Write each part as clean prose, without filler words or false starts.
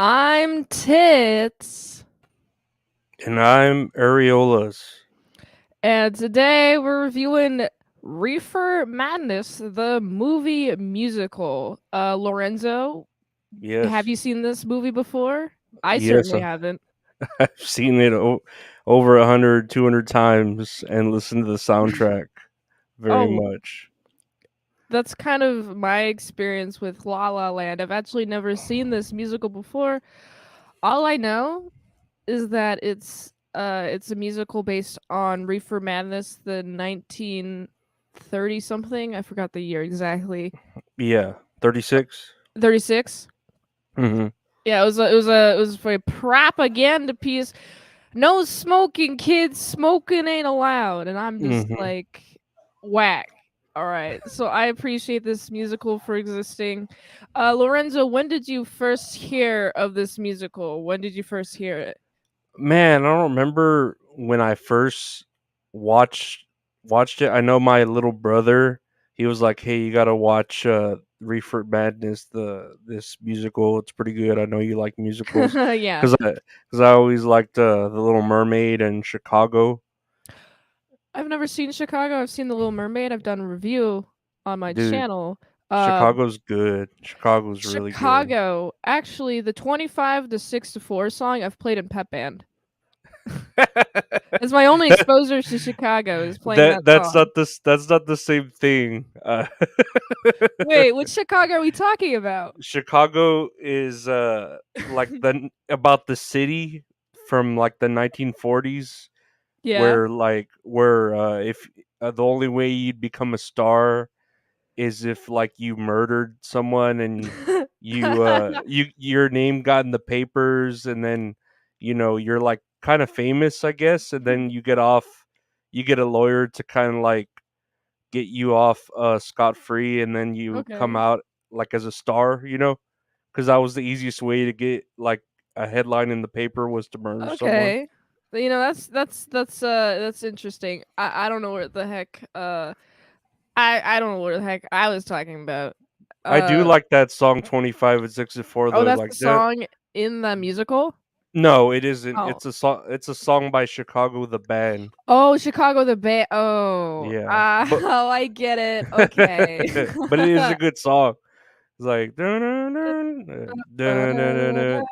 I'm Tits, And I'm Areolas. and today we're reviewing Reefer Madness, the movie musical. Lorenzo, have Yes. you seen this movie before? I Yes, certainly haven't. I've seen it over 100, 200 times and listened to the soundtrack very Oh, much. that's kind of my experience with La La Land. I've actually never seen this musical before. All I know is that it's a musical based on Reefer Madness, the 1930 something. I forgot the year exactly. Yeah. 36? 36. Mm-hmm. Yeah, it was for a propaganda piece. No smoking, kids. Smoking ain't allowed. And I'm just Mm-hmm. like, whack. All right. So I appreciate this musical for existing. Lorenzo, when did you first hear of this musical? When did you first hear it? Man, I don't remember when I first watched watched it. I know my little brother, he was like, "Hey, you got to watch Reefer Madness, this musical. It's pretty good. I know you like musicals." Yeah. Cuz I always liked The Little Mermaid and Chicago. I've never seen Chicago. I've seen The Little Mermaid. I've done a review on my Dude, channel. Chicago's good. Chicago's really good. Chicago, actually, the 25 to 6 to 4 song I've played in pep band. It's my only that, exposure to Chicago is playing that that that's song. not that's not the same thing. Wait, which Chicago are we talking about? Chicago is like the about the city from like the 1940s, Yeah. where if the only way you'd become a star is if like you murdered someone and your name got in the papers, and then you're like kind of famous, I guess, and then you get a lawyer to kind of like get you off scot free, and then you come Okay. out like as a star, because that was the easiest way to get like a headline in the paper, was to murder someone. Okay. That's interesting. I don't know what the heck I don't know what the heck I was talking about. I do Uh like that song 25 and 64 oh, though, that's the like that. song in the musical? No, it isn't. Oh. It's a song by Chicago the band. Oh, Chicago the Bay. Oh. Yeah. But Oh, I get it. Okay. but it is a good song. It's like dun, dun, dun, dun, dun, dun, dun, dun,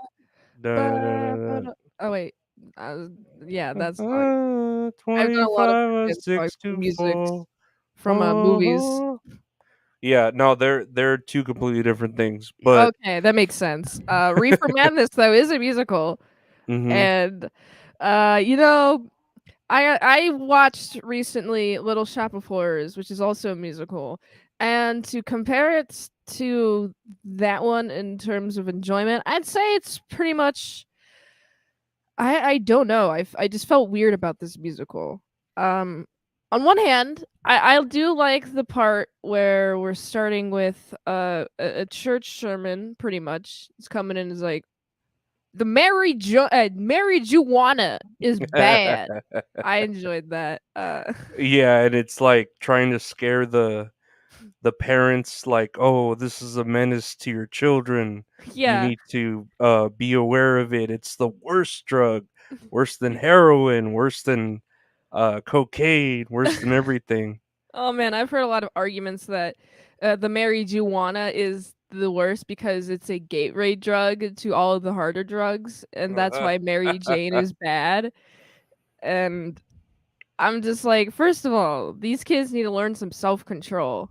dun, dun, Oh wait, uh, yeah, dun. that song. I've done a lot of 25 or band songs from music 624. from movies. Yeah, no, they're two completely different things. But Okay, that makes sense. Reefer Madness though is a musical, mhm. and uh, you know, I watched recently Little Shop of Horrors, which is also a musical, and to compare it to that one in terms of enjoyment, I'd say it's pretty much. I don't know. I just felt weird about this musical. Um, on one hand, I do like the part where we're starting with a church sermon. Pretty much, it's coming in as like the Mary Juana is bad. I enjoyed that. Yeah, and it's like trying to scare the parents, like, "Oh, this is a menace to your children. You Yeah. need to be aware of it. It's the worst drug, worse than heroin, worse than cocaine, worse than everything." Oh man, I've heard a lot of arguments that the marijuana is the worst because it's a gateway drug to all of the harder drugs, and that's why Mary Jane is bad. And I'm just like, first of all, these kids need to learn some self control.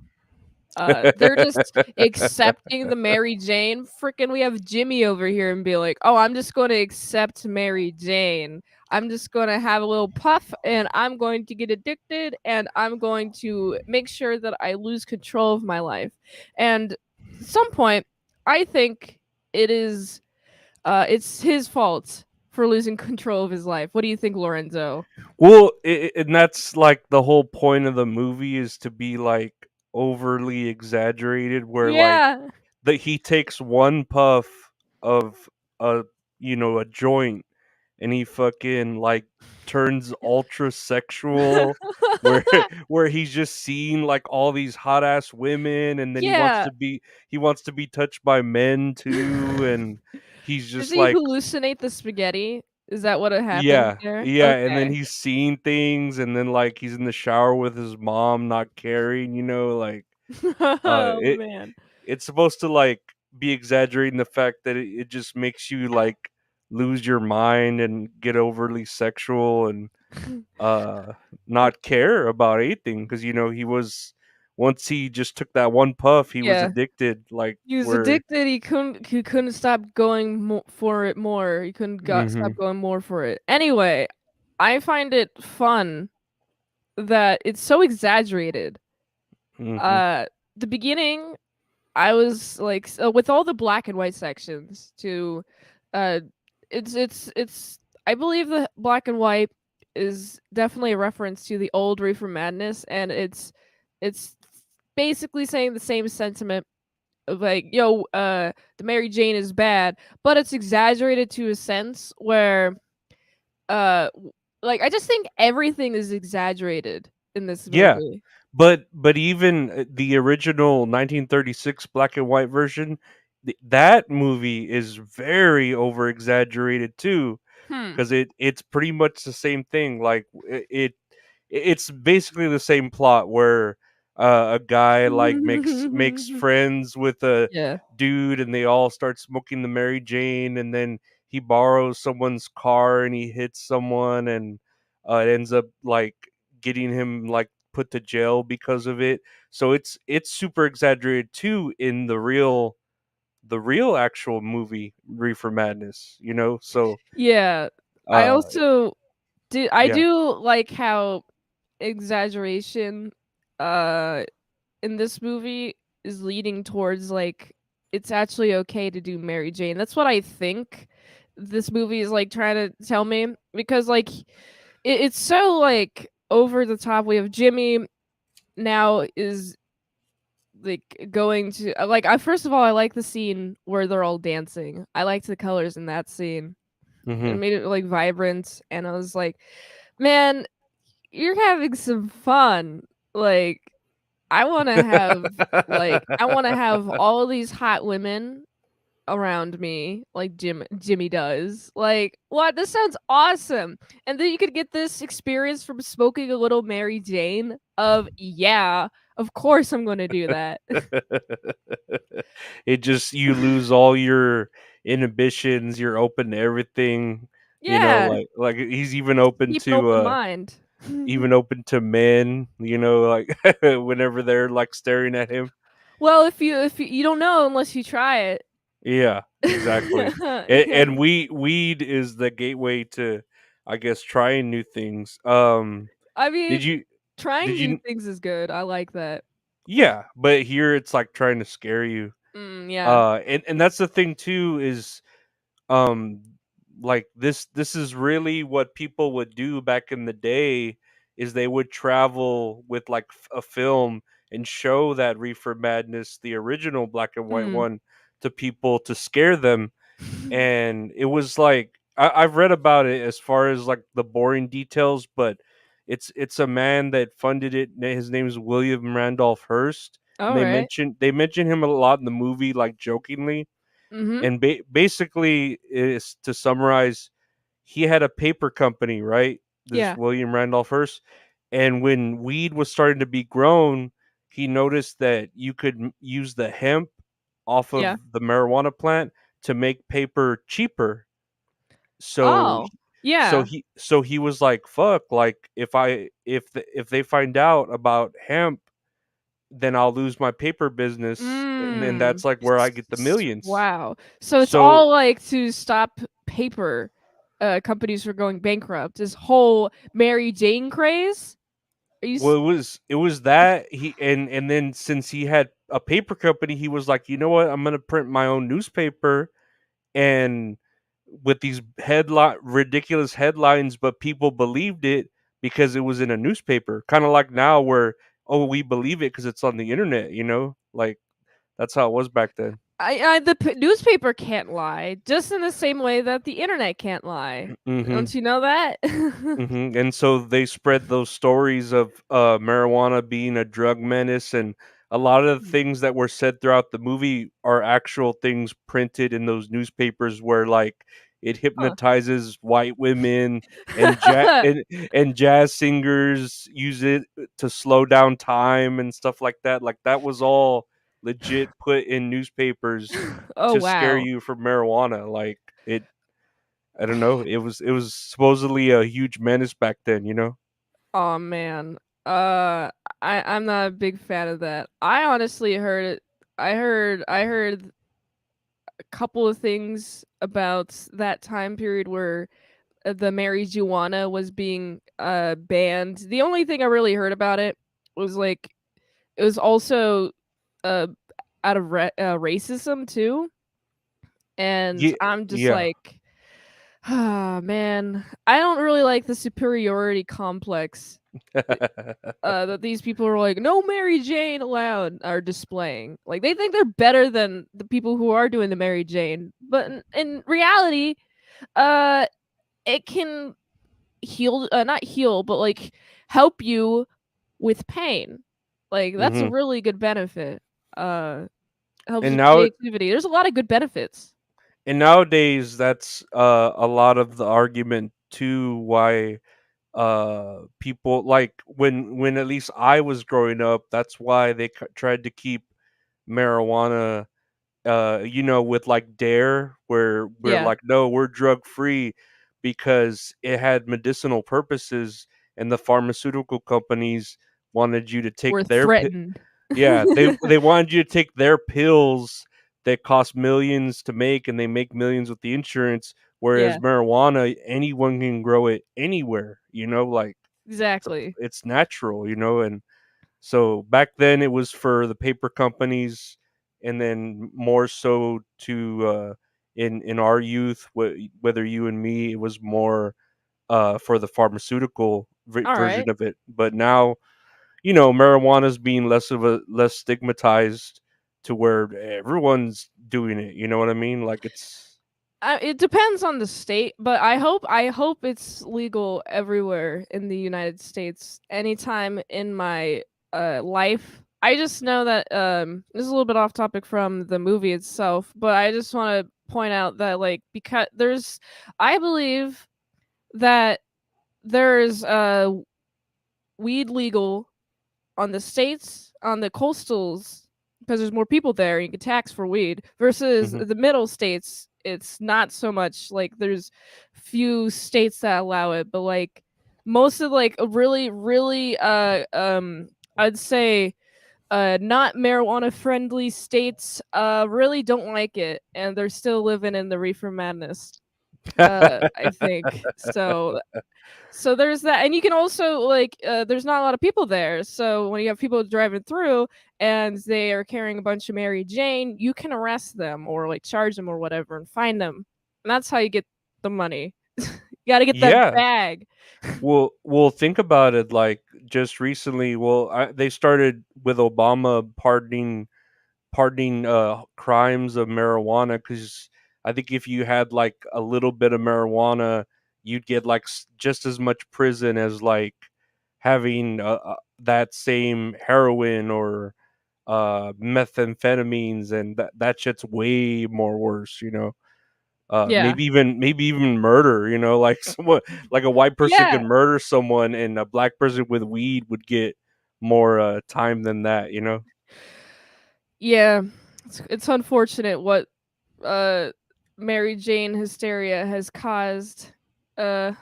They're just accepting the Mary Jane. Freaking, we have Jimmy over here and be like, "Oh, I'm just going to accept Mary Jane. I'm just going to have a little puff, and I'm going to get addicted, and I'm going to make sure that I lose control of my life." And at some point, I think it's his fault for losing control of his life. What do you think, Lorenzo? Well, and that's like the whole point of the movie, is to be like overly exaggerated, where like Yeah. that he takes one puff of a a joint, and he fucking like turns ultra sexual, where where he's just seeing like all these hot ass women, and then Yeah. he wants to be touched by men too, and he's Does just he like hallucinate the spaghetti? Is that what happened yeah, there? yeah, and then Okay. he's seeing things, and then, like, he's in the shower with his mom not caring, like, Oh, it man. it's supposed to, like, be exaggerating the fact that it just makes you, like, lose your mind and get overly sexual and, uh, not care about anything because he was once he just took that one puff, he was Yeah. addicted, like, He was where addicted, he couldn't stop going for it more, he couldn't got stop Mhm, going more for it. Anyway, I find it fun that it's so exaggerated. mhm, Uh, the beginning, I was like, with all the black and white sections to, uh, it's I believe the black and white is definitely a reference to the old Reefer Madness, and it's basically saying the same sentiment of like, "Yo, the Mary Jane is bad," but it's exaggerated to a sense where, like, I just think everything is exaggerated in this yeah. movie. But even, the original 1936 black and white version, that movie is very over exaggerated too, Hmm. because it's pretty much the same thing. Like it's basically the same plot where a guy like makes friends with a Yeah. dude, and they all start smoking the Mary Jane, and then he borrows someone's car and he hits someone, and it ends up like getting him like put to jail because of it. So it's super exaggerated too in the real actual movie Reefer Madness. So Yeah. I uh also I yeah. do like how exaggeration, uh, in this movie is leading towards, like, it's actually okay to do Mary Jane. That's what I think this movie is, like, trying to tell me because, like, it's so, like, over the top. We have Jimmy now is, like, going to like, I first of all, I like the scene where they're all dancing. I liked the colors in that scene. It Mhm. made it, like, vibrant, and I was like, "Man, you're having some fun." Like, I wanna have all these hot women around me like Jimmy does. Like, "What? This sounds awesome." And then you could get this experience from smoking a little Mary Jane of, "Yeah, of course I'm gonna do that." It just you lose all your inhibitions, you're open to everything, Yeah, like he's even open keep an to open mind. men, like whenever they're like staring at him. Well, if you don't know unless you try it. Yeah, exactly. Yeah. And weed is the gateway to, I guess, trying new things. I Did mean, you did trying new you things is good, I like that. yeah, but here it's like trying to scare you. Yeah. And that's the thing too is um like this is really what people would do back in the day is they would travel with like a film and show that Reefer Madness, the original black and white Mm. one, to people to scare them. And it was like I've read about it as far as like the boring details, but it's a man that funded it. His name is William Randolph Hearst, and Alright. they mention him a lot in the movie, like jokingly. Mhm. And basically, is to summarize, he had a paper company, right? This Yeah. William Randolph Hearst, and when weed was starting to be grown, he noticed that you could use the hemp off of Yeah. the marijuana plant to make paper cheaper. So Oh, yeah. he was like, "Fuck! Like if they find out about hemp, then I'll lose my paper business, and then Mm. that's like where I get the millions." Wow. So it's So all, like, to stop paper, companies from going bankrupt, this whole Mary Jane craze? Are you well, s it was that he and then since he had a paper company, he was like, "You know what? I'm gonna print my own newspaper." And with these headline ridiculous headlines, but people believed it because it was in a newspaper. Kind of like now where, oh, we believe it because it's on the internet. Like that's how it was back then. I the newspaper can't lie, just in the same way that the internet can't lie. Mhm. Don't you know that? Mhm. And so they spread those stories of marijuana being a drug menace and a lot of the things that were said throughout the movie are actual things printed in those newspapers where like it Huh. hypnotizes white women and and jazz singers use it to slow down time and stuff like that. Like that was all legit put in newspapers Oh, to scare wow. you from marijuana. Like it I don't know, it was supposedly a huge menace back then, you know? Oh man. Uh, I'm not a big fan of that. I honestly heard it. I heard a couple of things about that time period where the marijuana was being banned. The only thing I really heard about it was like it was also uh out of racism too, and Yeah, I'm just yeah. like, ah, man, I don't really like the superiority complex that these people are like, "No Mary Jane allowed," are displaying. Like, they think they're better than the people who are doing the Mary Jane, but in reality, uh, it can heal not heal, but, like, help you with pain. Like, that's a Mhm. really good benefit. Uh, helps And with now creativity. There's a lot of good benefits. and nowadays that's a lot of the argument too why people like when at least I was growing up, that's why they tried to keep marijuana you know, with like Dare, where we're Yeah, like, no, we're drug free because it had medicinal purposes, and the pharmaceutical companies wanted you to take we're their threatened. yeah, they wanted you to take their pills that cost millions to make, and they make millions with the insurance. Whereas Yeah, marijuana, anyone can grow it anywhere. You know, like exactly. it's natural. You know, and so back then it was for the paper companies, and then more so to in our youth, whether you and me, it was more for the pharmaceutical version Alright. of it. But now, you know, marijuana's being less stigmatized to where everyone's doing it. You know what I mean? Like it's It depends on the state, but I hope it's legal everywhere in the United States anytime in my life. I just know that this is a little bit off topic from the movie itself, but I just want to point out that like because there's I believe that there's weed legal on the states, on the coastals, because there's more people there, and you can tax for weed, versus mhm. the middle states, it's not so much. Like, there's few states that allow it, but, like, most of, like, a really, really, I'd say, not marijuana friendly states, really don't like it, and they're still living in the reefer madness, I think. So there's that, and you can also like there's not a lot of people there. So when you have people driving through and they are carrying a bunch of Mary Jane, you can arrest them or like charge them or whatever and fine them. And that's how you get the money. You got to get that Yeah. bag. Well, think about it. Like just recently, they started with Obama pardoning crimes of marijuana because I think if you had like a little bit of marijuana, you'd get like just as much prison as like having that same heroin or methamphetamines, and that shit's way more worse. You know, Yeah. maybe even murder. You know, like someone like a white person Yeah. could murder someone, and a black person with weed would get more time than that. You know. Yeah. It's unfortunate what uh Mary Jane hysteria has caused. Uh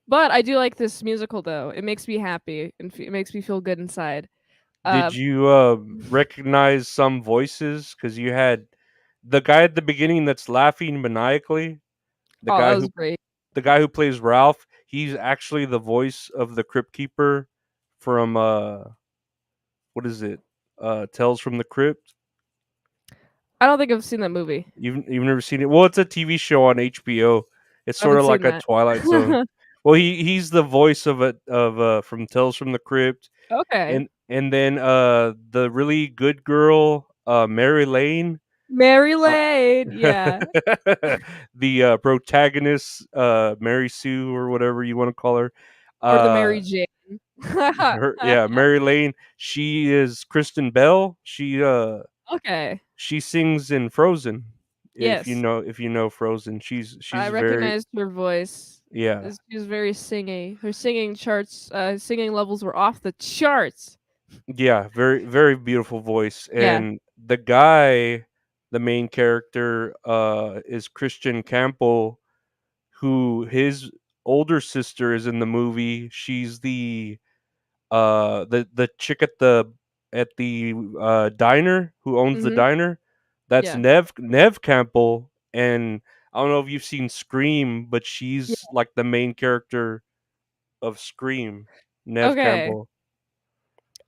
but I do like this musical though. It makes me happy and it makes me feel good inside. Did Uh you recognize some voices? Because you had the guy at the beginning that's laughing maniacally. The oh, that guy was who great. the guy who plays Ralph. He's actually the voice of the Crypt Keeper from what is it? Tales from the Crypt. I don't think I've seen that movie. You've never seen it? Well, it's a TV show on HBO. It's I sort haven't of seen like a that. Twilight Zone. Well, he's the voice of it of from Tales from the Crypt, Okay. and then the really good girl Mary Lane. Mary Uh, Lane, yeah, the protagonist, Mary Sue or whatever you want to call her, or the uh, Mary Jane. Mary Lane. She is Kristen Bell. Okay. She sings in Frozen. Yes. If you know Frozen, I she's very recognized her voice. yeah. She was very singy. Her singing levels were off the charts. Yeah, very beautiful voice. Yeah. And the guy, the main character, is Christian Campbell, who his older sister is in the movie. She's the chick at the diner who owns the Mhm. diner. That's Yeah. Nev Campbell, and I don't know if you've seen Scream, but Yeah. she's like the main character of Scream, Nev Okay. Campbell.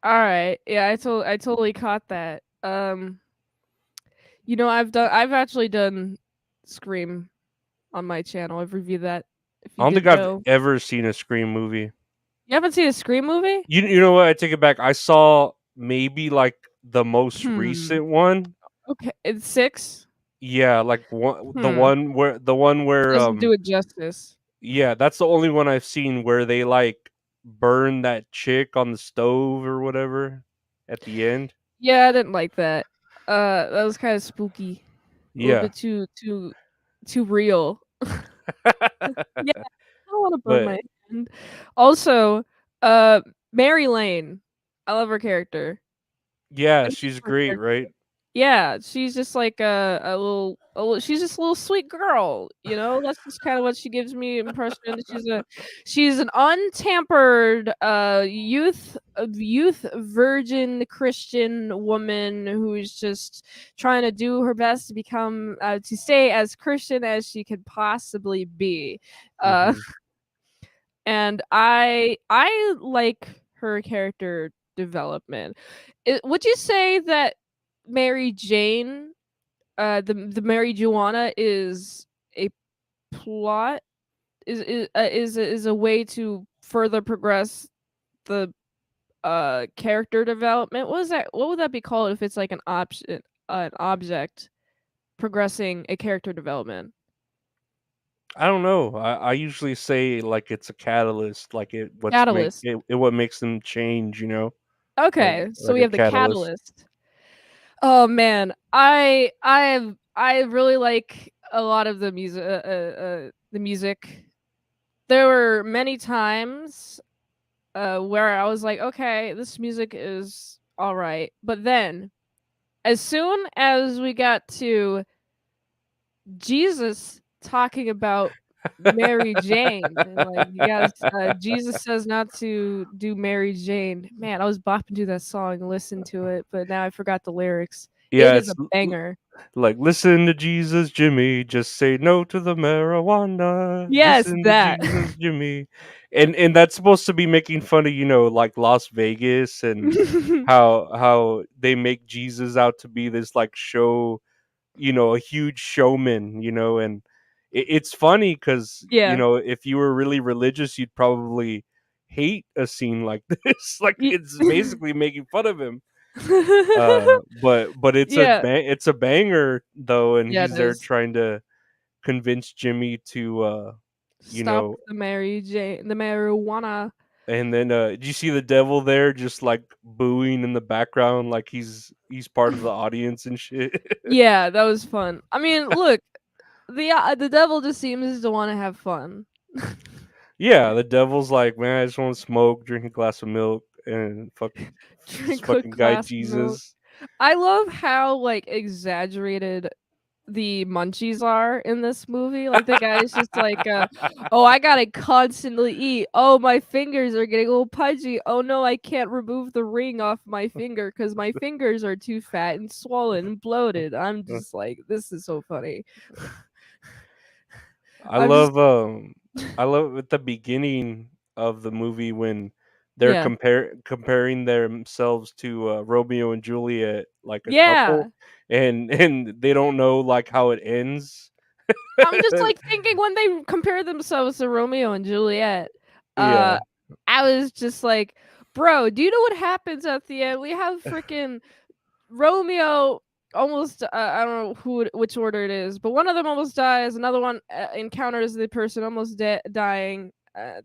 Alright. Yeah, I totally caught that. I've actually done Scream on my channel. I've reviewed that, if I you don't think didn't I've know. ever seen a Scream movie. You haven't seen a Scream movie? You know what? I take it back. I saw maybe like the most Hmm. recent one. Okay, it's 6? Yeah, like Hmm. the one where Doesn't do it justice. yeah, that's the only one I've seen where they like burn that chick on the stove or whatever at the end. Yeah, I didn't like that. That was kinda spooky. A little Yeah. bit too real. Yeah, I don't wanna burn But my hand. Also, uh, Mary Lane, I love her character. yeah, I think she's her great, character right? Yeah, she's just like a little she's just a little sweet girl, you know? That's just kinda what she gives me impression. She's an untampered, youth virgin Christian woman who's just trying to do her best to become to stay as Christian as she could possibly be. Uh, Mhm. and I like her character development. Would you say that Mary Jane, the Mary Juana is a plot is a way to further progress the character development? What would that be called if it's like an object progressing a character development? I don't know. I usually say like it's a catalyst, like Catalyst. it what makes them change, you know? Okay, so Like we a have the catalyst. catalyst. Oh man, I really like a lot of the music. There were many times where I was like, okay, this music is all right, but then as soon as we got to Jesus talking about Mary Jane, and like, yes, Jesus says not to do Mary Jane. Man, I was bopping to that song, listen to it, but now I forgot the lyrics. It Yeah, is a banger. like listen to Jesus, Jimmy. Just say no to the marijuana. Yes, Listen to that. Jesus, Jimmy. And that's supposed to be making fun of like Las Vegas and how they make Jesus out to be this like show, a huge showman, and it's funny because Yeah. if you were really religious, you'd probably hate a scene like this. Like Ye it's basically making fun of him. But Yeah. it's a banger though, and Yeah, it he's there is. trying to convince Jimmy to you Stop know the marijuana. and then did you see the devil there just like booing in the background like he's part of the audience and shit? Yeah, that was fun. I mean, look, the devil just seems to wanna have fun. Yeah, the devil's like, man, I just want to smoke, drink a glass of milk, and fuck this Drink a fucking guy glass of milk. Jesus. I love how, like, exaggerated the munchies are in this movie. Like, the guy's just like, "Oh, I gotta constantly eat. Oh, my fingers are getting all pudgy. Oh, no, I can't remove the ring off my finger because my fingers are too fat and swollen and bloated." I'm just like, "This is so funny." I I'm just love I love at the beginning of the movie when they're Yeah. comparing themselves to Romeo and Juliet like a couple, Yeah. and they don't know like how it ends. I'm just, like, thinking when they compare themselves to Romeo and Juliet, Yeah. uh, I was just like, "Bro, do you know what happens at the end? We have freaking Romeo almost I don't know which order it is, but one of them almost dies, another one, encounters the person almost dying,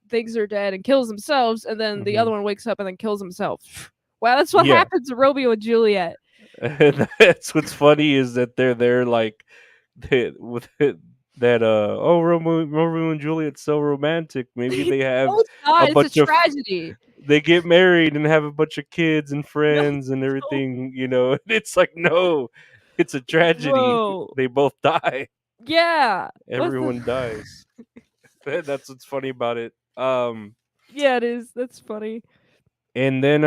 thinks they're dead and kills themselves, and then the other Mhm. one wakes up and then kills himself. Wow, that's what Yeah. happened to Romeo and Juliet. And that's what's funny is that they're there like they, with it, that oh Romeo and Juliet's so romantic. Maybe they No, have it's a not. It's a bunch of tragedy. they get married and have a bunch of kids and No, friends and no, everything, you know. It's like no, it's a tragedy. bro. They both die. Yeah. What the? Everyone dies. That's what's funny about it. Yeah, it is. That's funny. And then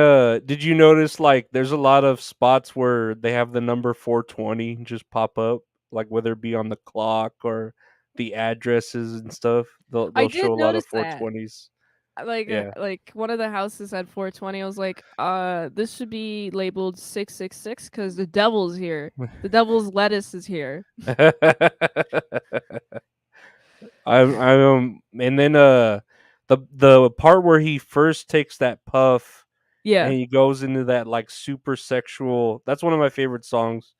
did you notice like there's a lot of spots where they have the number 420 just pop up, like whether it be on the clock or the addresses and stuff. I They'll did show a lot notice of that. 420s. Yeah. Like one of the houses had 420. I was like, this should be labeled 666 because the devil's here. The devil's lettuce is here. And then the part where he first takes that puff and Yeah. he goes into that like super sexual, that's one of my favorite songs.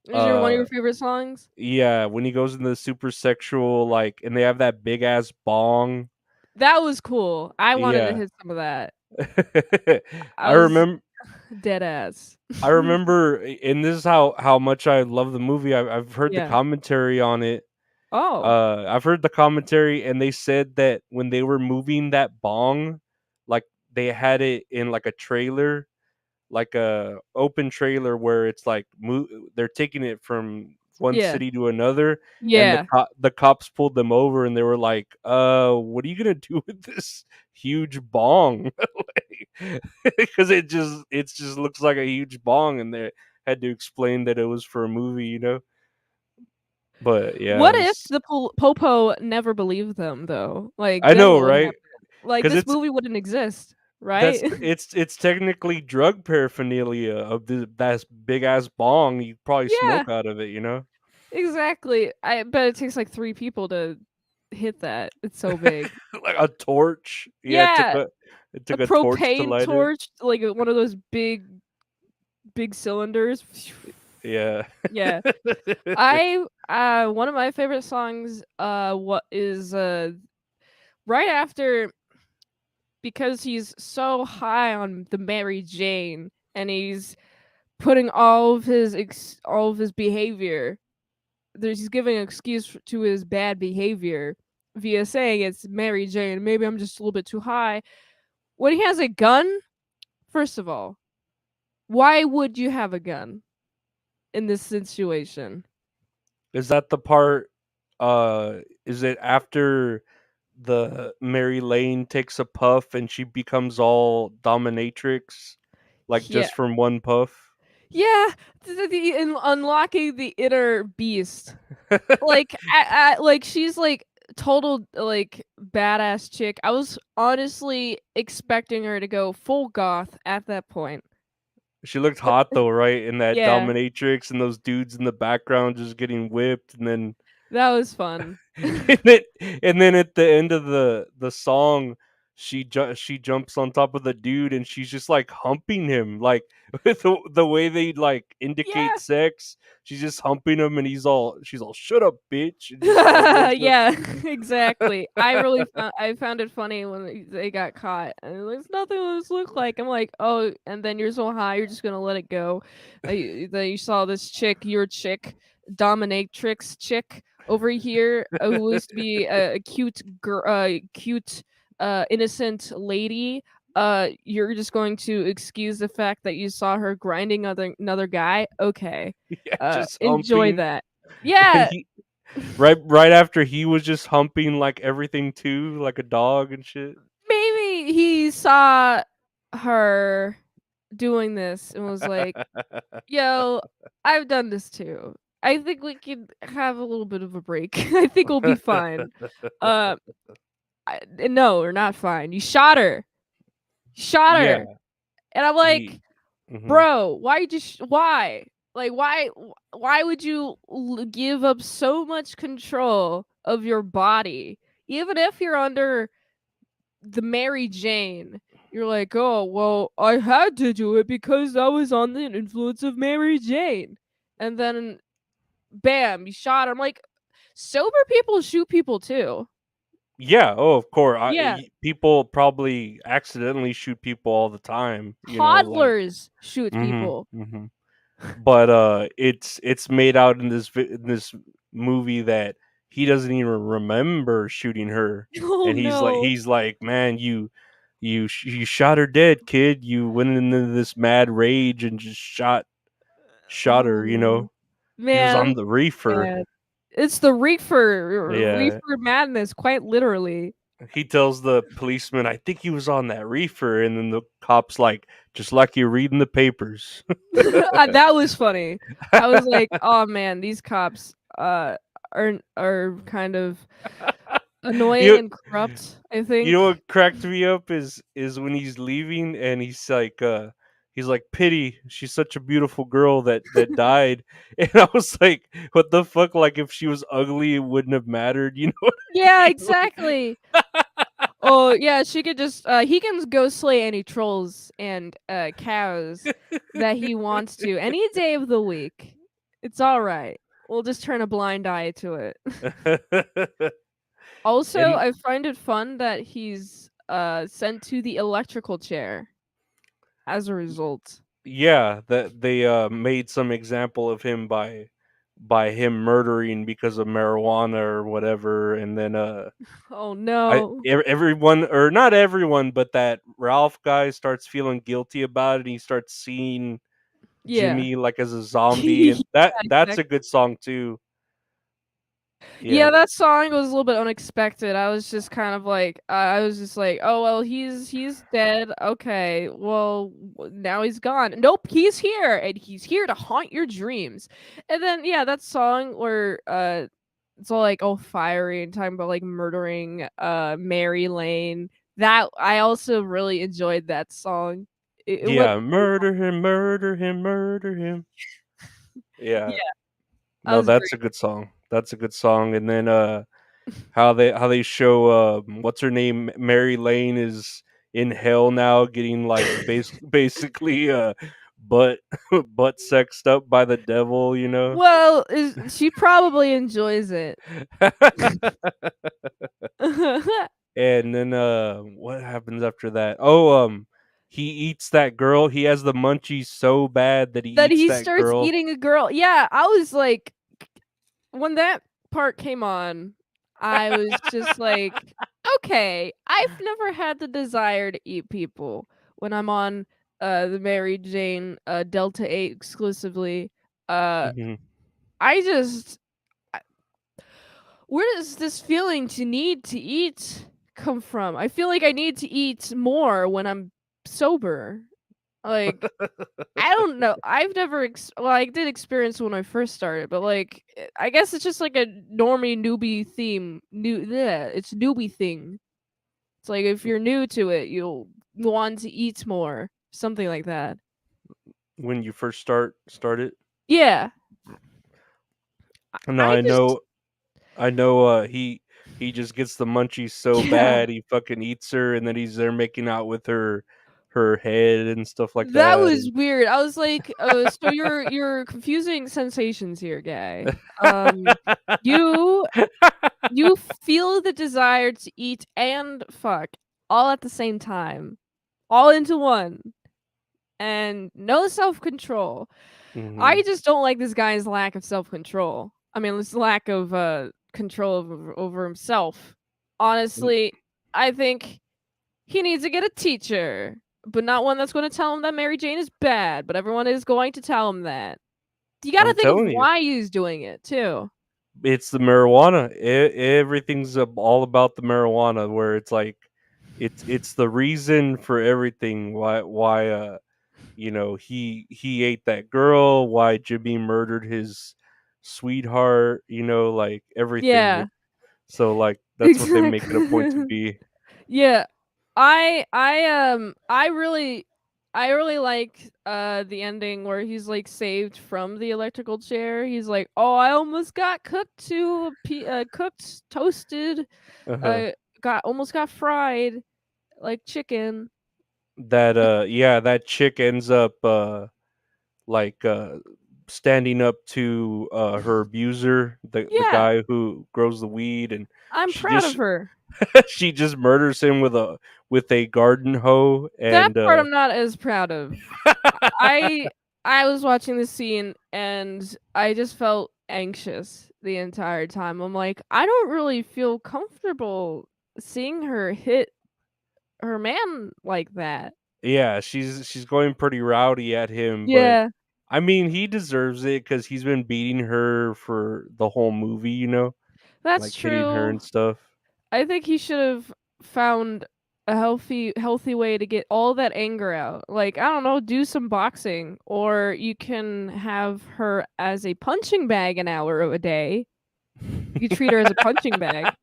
Is your one of Uh your favorite songs? yeah, when he goes into the super sexual like and they have that big ass bong. That was cool. I wanted to Yeah. hit some of that. I I was remember dead ass. I remember and this is how much I love the movie. I've heard the Yeah. commentary on it. Oh, I've heard the commentary, and they said that when they were moving that bong, like they had it in like a trailer, like a open trailer where it's like they're taking it from one yeah. city to another, and Yeah. the cops pulled them over, and they were like, what are you gonna do with this huge bong?" Because it just looks like a huge bong, and they had to explain that it was for a movie, you know. But yeah, What if the popo never believed them though? Like, I then know, what would right? happen? Like, Because this movie wouldn't exist, that's right? it's technically drug paraphernalia of that big ass bong. You probably Yeah, smoke out of it, you know. exactly. I bet it takes like 3 people to hit that. It's so big. Like a torch. Yeah, Yeah, it a took a torch to propane light it. torch, like, one of those big cylinders. Yeah. Yeah. One of my favorite songs, what is, right after, because he's so high on the Mary Jane, and he's putting all of his behavior, he's giving an excuse to his bad behavior via saying it's Mary Jane. Maybe I'm just a little bit too high. When he has a gun, first of all, why would you have a gun in this situation? Is that the part? Is it after the Mary Lane takes a puff and she becomes all dominatrix, like Yeah, just from one puff? yeah, unlocking the inner beast. Like, like she's like total like badass chick. I was honestly expecting her to go full goth at that point. She looked hot though, right? In that Yeah, dominatrix and those dudes in the background just getting whipped, and then that was fun. and then at the end of the song, she jumps on top of the dude and she's just like humping him, like with the way they like indicate Yeah. sex. She's just humping him, and she's all shut up, bitch, and just like runs up. Yeah, exactly. I found it funny when they got caught, and there's nothing what this look like. I'm like, oh, and then you're so high, you're just gonna let it go. Then you saw this chick, your chick, dominatrix chick over here, who used to be a cute girl, cute, innocent lady. You're just going to excuse the fact that you saw her grinding another guy. Okay, Yeah, just enjoy humping, that. and Yeah. he right after he was just humping like everything too, like a dog and shit. Maybe he saw her doing this and was like, "Yo, I've done this too. I think we could have a little bit of a break. I think we'll be fine." Uh, no, we're not fine. You shot her. You shot Yeah, her. And I'm like, he. Mhm. "Bro, why just why? Like why would you give up so much control of your body even if you're under the Mary Jane?" You're like, "Oh, well, I had to do it because I was on the influence of Mary Jane." And then bam, you shot her. I'm like, sober people shoot people too. Yeah, oh, of course. Yeah, People probably accidentally shoot people all the time, like toddlers shoot mhm, people. mhm. But it's made out in this movie that he doesn't even remember shooting her, Oh and no. he's like, "Man, you shot her dead, kid. You went into this mad rage and just shot her." Oh He was on man, the reefer. man. It's the Yeah. Reefer Madness, quite literally. He tells the policeman, "I think he was on that reefer," and then the cop's like, "Just like you're reading the papers." That was funny. I was like, "Oh man, these cops are kind of annoying you and corrupt, I you know think." what cracked me up is when he's leaving and he's like, "Pity, she's such a beautiful girl that died." And I was like, "What the fuck? Like if she was ugly, it wouldn't have mattered." You know what Yeah, I mean? Like, exactly. Oh, yeah, she could just he can go slay any trolls and cows that he wants to any day of the week. It's all right. We'll just turn a blind eye to it. Also, and I find it fun that he's sent to the electrical chair as a result. yeah, that they made some example of him by him murdering because of marijuana or whatever, and then Oh no. everyone, or not everyone, but that Ralph guy starts feeling guilty about it. And he starts seeing Yeah. Jimmy like as a zombie, Yeah, and that's a exactly. good song too. Yeah, Yeah, that song was a little bit unexpected. I was just kind of like, I was just like, "Oh well, he's dead. Okay, well now he's gone. Nope, he's here, and he's here to haunt your dreams." And then yeah, that song where it's all like all fiery and talking about like murdering Mary Lane. That I also really enjoyed that song. It went yeah, murder him, murder him, murder him. yeah, Yeah, that no, was that's a great. good song. That's a good song. And then how they show what's her name, Mary Lane is in hell now, getting like basically butt butt sexed up by the devil, you know. Well, she probably enjoys it. And then what happens after that? Oh, he eats that girl. He has the munchies so bad that he That eats he that starts girl. eating a girl. Yeah, I was like when that part came on, I was just like, "Okay, I've never had the desire to eat people when I'm on, the Mary Jane, Delta 8 exclusively." Uh, Mhm. I just I where does this feeling to need to eat come from? I feel like I need to eat more when I'm sober. Like I don't know. I've never well, I did experience when I first started, but like I guess it's just like a normie newbie theme. Yeah, it's newbie thing. It's like if you're new to it, you'll want to eat more, something like that. When you first start it. Yeah, No, I just I know, he just gets the munchies so yeah, bad, he fucking eats her, and then he's there making out with her head and stuff like that that, was and weird. I was like, so you're confusing sensations here, guy. Um, you you feel the desire to eat and fuck all at the same time, all into one, and no self-control. I Mhm. just don't like this guy's lack of self-control. I mean, this lack of control over himself. Mm, Honestly, I think he needs to get a teacher, but not one that's going to tell him that Mary Jane is bad, but everyone is going to tell him that. You got to I'm think of telling you, why he's doing it too. it's the marijuana. Everything's all about the marijuana, where it's like it's the reason for everything, why he ate that girl, why Jimmy murdered his sweetheart, like everything. Yeah, So like that's what they make it a point to exactly. be. Yeah. I really like the ending where he's like saved from the electrical chair. He's like, "Oh, I almost got cooked to cooked, toasted, Uh-huh. uh got almost got fried like chicken." That yeah, that chick ends up like standing up to her abuser, the Yeah, guy who grows the weed, and I'm she proud just of her. She just murders him with a garden hoe, That and part I'm not as proud of. I I was watching the scene and I just felt anxious the entire time. I'm like, I don't really feel comfortable seeing her hit her man like that. yeah, she's going pretty rowdy at him, but Yeah, I mean, he deserves it because he's been beating her for the whole movie, that's like hitting her true. and stuff. I think he should have found a healthy way to get all that anger out. Like, I don't know, do some boxing or you can have her as a punching bag an hour of a day. You could treat her as a punching bag.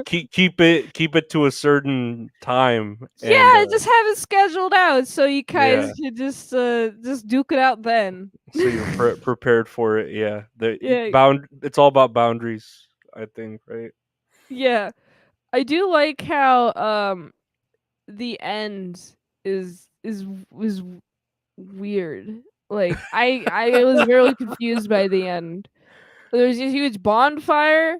Keep it to a certain time, and Yeah, just have it scheduled out so you guys yeah, could just duke it out then. so you're prepared for it. Yeah, Yeah, it's all about boundaries, I think, right? yeah. I do like how the end is weird. Like I was really confused by the end. There's a huge bonfire.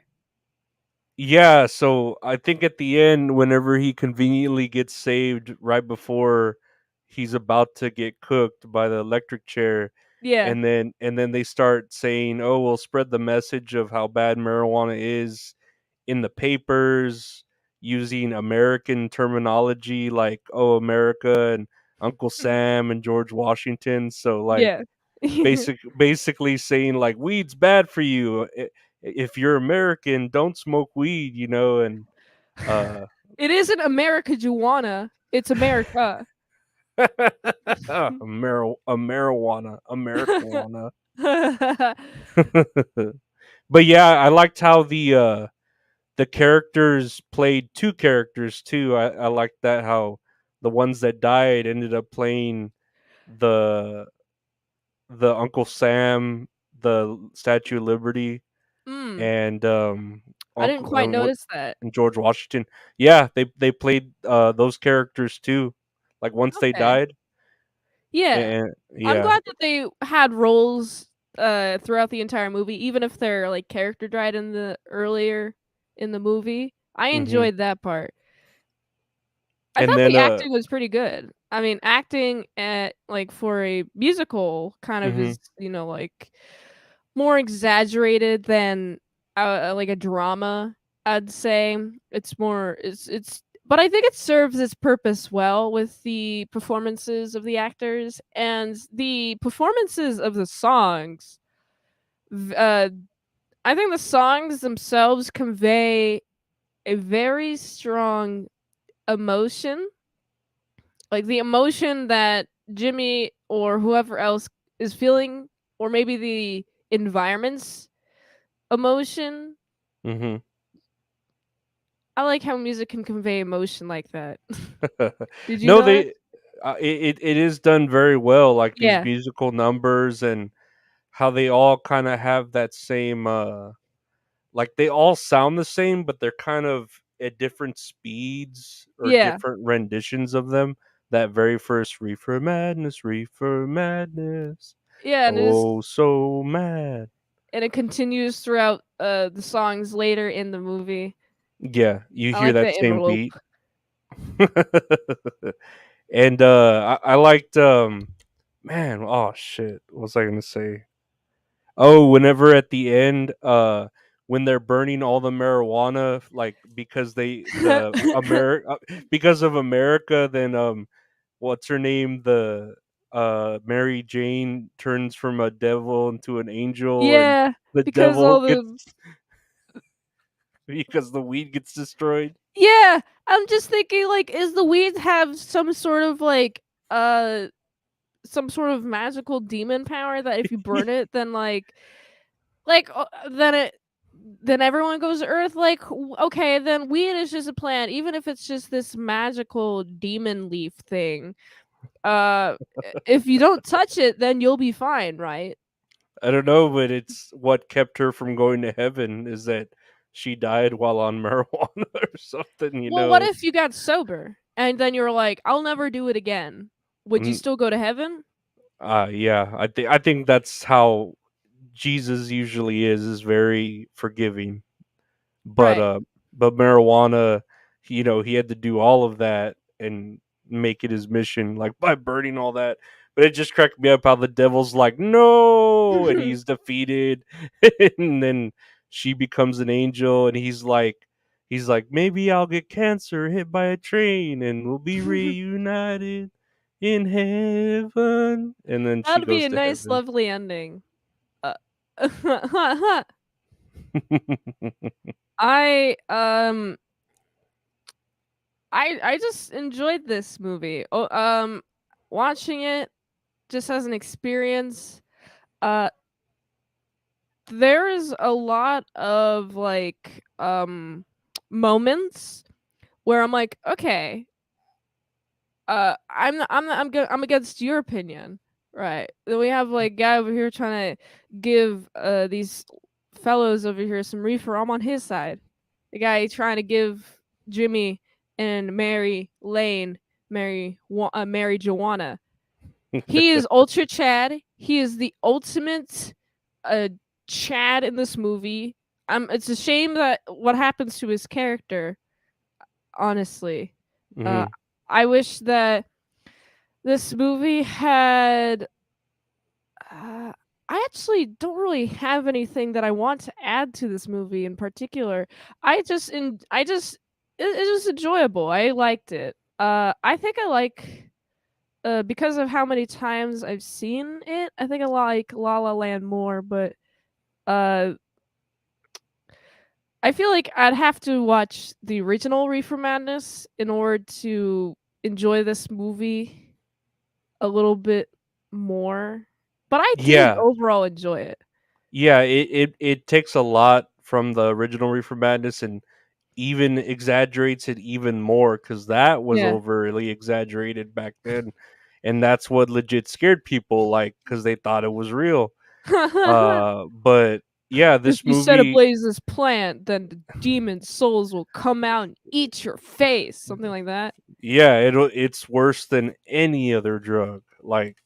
Yeah, so I think at the end, whenever he conveniently gets saved right before he's about to get cooked by the electric chair, Yeah. and then they start saying, "Oh, we'll spread the message of how bad marijuana is in the papers using American terminology like oh America and Uncle Sam and George Washington." So like Yeah. basically saying like weed's bad for you. If you're American, don't smoke weed, and uh It isn't America Juana, it's America. a marijuana, Americawana. But yeah, I liked how the characters played two characters too. I liked that how the ones that died ended up playing the the Uncle Sam, the Statue of Liberty, Mm, and I didn't Uncle quite and what notice that. and George Washington. Yeah, they played those characters too. Like once they Okay. died, Yeah. and I'm yeah, glad that they had roles, throughout the entire movie, even if their, like, character died in the earlier in the movie. I hmm enjoyed that part. I and thought then the acting was pretty good. I mean, acting at like, for a musical kind of hmm is, like, more exaggerated than, like, a drama, I'd say. It's but I think it serves its purpose well with the performances of the actors and the performances of the songs. V I think the songs themselves convey a very strong emotion, like, the emotion that Jimmy or whoever else is feeling, or maybe the environment's emotion. hmm I like how music can convey emotion like that. Did you no, know that? it is done very well. Like these Yeah. musical numbers and how they all kind of have that same like they all sound the same, but they're kind of at different speeds or Yeah. different renditions of them. That very first Reefer Madness, Reefer Madness. Yeah, Oh, so mad. and it continues throughout, the songs later in the movie. Yeah, you I hear like that the same envelope. beat. And I liked man, oh shit, what was I gonna say? Oh, whenever at the end, when they're burning all the marijuana, like because because of America, then what's her name? The Mary Jane turns from a devil into an angel, and Yeah, the because devil all gets the because the weed gets destroyed. Yeah, I'm just thinking, like, is the weed have uh some sort of magical demon power that if you burn it, then then everyone goes to Earth. Like, okay, then weed is just a plant, even if it's just this magical demon leaf thing. If you don't touch it, then you'll be fine, right? I don't know, but it's what kept her from going to heaven is that she died while on marijuana or something, Well, what if you got sober and then you're like, I'll never do it again? Would you Mm, still go to heaven? yeah, I think that's how Jesus usually is very forgiving. But Right. but marijuana, he had to do all of that and make it his mission, like by burning all that. But it just cracked me up how the devil's like, no, and he's defeated, and then she becomes an angel, and he's like, maybe I'll get cancer, hit by a train, and we'll be reunited in heaven. And then she That'd be goes a to nice, heaven. lovely ending. Uh, I I just enjoyed this movie. Watching it just as an experience. Uh, there is a lot of like moments where I'm like, okay, I'm against your opinion, right? Then we have like guy over here trying to give these fellows over here some reefer. I'm on his side. The guy trying to give Jimmy and Mary Lane Mary Joanna. He is ultra Chad. He is the ultimate uh Chad in this movie. It's a shame that what happens to his character, honestly. Uh Hmm. I wish that this movie had uh, I actually don't really have anything that I want to add to this movie in particular. I just it was enjoyable. I liked it. I think I like because of how many times I've seen it, I think I like La La Land more, but uh I feel like I'd have to watch the original Reefer Madness in order to enjoy this movie a little bit more. But I did Yeah, overall enjoy it. yeah. It takes a lot from the original Reefer Madness and even exaggerates it even more because that was Yeah. overly exaggerated back then, and that's what legit scared people, like because they thought it was real. But yeah, If this you set movie, ablaze this plant, then the demon souls will come out and eat your face. Something like that. yeah, it's worse than any other drug. Like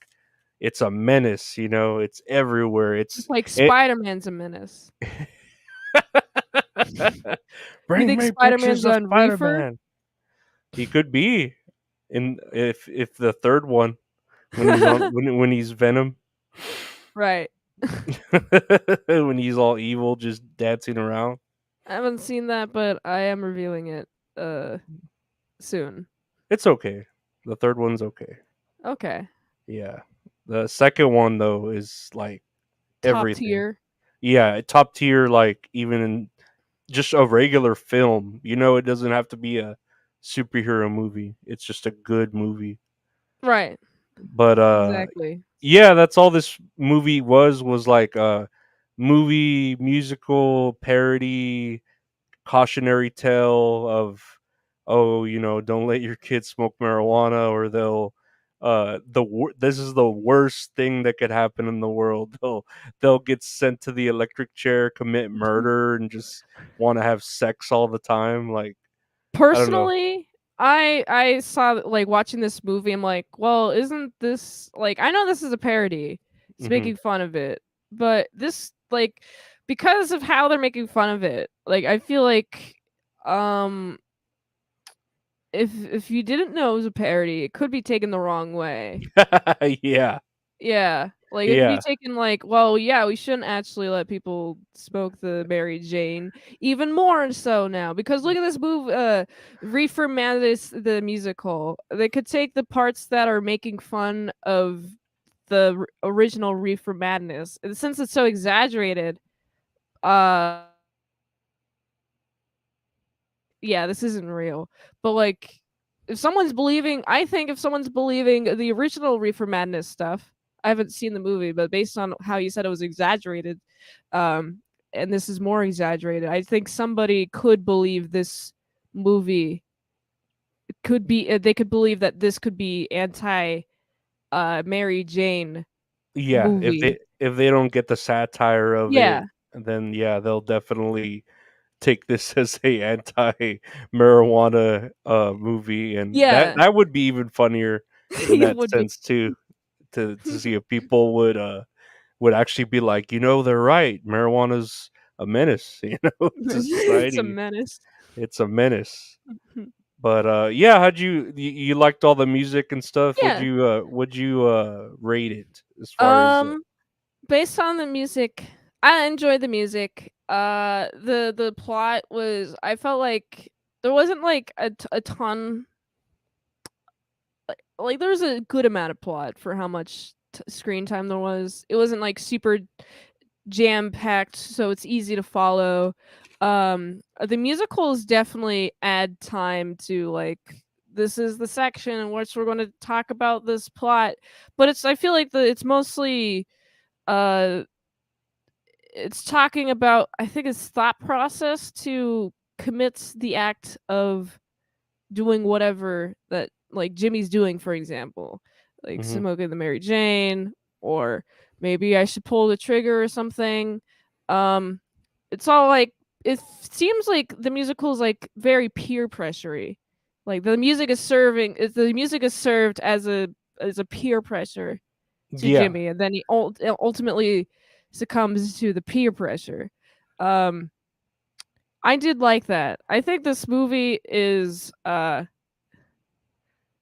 it's a menace, it's everywhere. Just like It. Spider-Man's a menace. You Bring think me Spider-Man's pictures of on Spider reefer? Man. He could be in if the third one when he's on when he's Venom. Right. When he's all evil, just dancing around. I haven't seen that, but I am reviewing it uh soon. It's okay. The third one's okay. Okay. Yeah. The second one though is like Top everything. tier. Yeah, top tier. Like even in just a regular film. It doesn't have to be a superhero movie. It's just a good movie. Right. But Exactly. yeah, that's all this movie was like a movie musical parody cautionary tale of, oh, don't let your kids smoke marijuana or this is the worst thing that could happen in the world. They'll get sent to the electric chair, commit murder, and just want to have sex all the time. Like, I don't know. Personally, I saw like watching this movie, I'm like, well, isn't this like I know this is a parody. It's Hmm. making fun of it. But this like because of how they're making fun of it, like I feel like um if you didn't know it was a parody, it could be taken the wrong way. Yeah, Yeah, like, it could be yeah. taken like, "Well, yeah, we shouldn't actually let people smoke the Mary Jane," even more so now, because look at this Reefer Madness, the musical. They could take the parts that are making fun of the original Reefer Madness, and since it's so exaggerated, uh yeah, this isn't real. But like, I think if someone's believing the original Reefer Madness stuff, I haven't seen the movie, but based on how you said it was exaggerated, um, and this is more exaggerated, I think somebody could believe this movie could be. They could believe that this could be anti Mary Jane Yeah, if movie. they don't get the satire of Yeah, it, then yeah, they'll definitely take this as a anti-marijuana, movie, and that yeah, that would be even funnier in it that would be. sense too, to see if people would actually be like, they're right, marijuana's a menace, to It's a society. menace. It's a menace. But yeah, you liked all the music and stuff? Yeah. Would you rate it as far as Um, Based on the music, I enjoyed the music. The plot was I felt like there wasn't like a ton like there was a good amount of plot for how much screen time there was. It wasn't like super jam packed, so it's easy to follow. The musicals definitely add time to like this is the section in which we're going to talk about this plot, but I feel like it's mostly uh it's talking about I think his thought process to commits the act of doing whatever that like Jimmy's doing, for example, like Mhm. smoking the Mary Jane, or maybe I should pull the trigger or something. Um, it's all like it seems like the musical is like very peer pressury. Like the music is served as a peer pressure to Yeah. Jimmy, and then he ultimately succumbs to the peer pressure. Um, I did like that. I think this movie is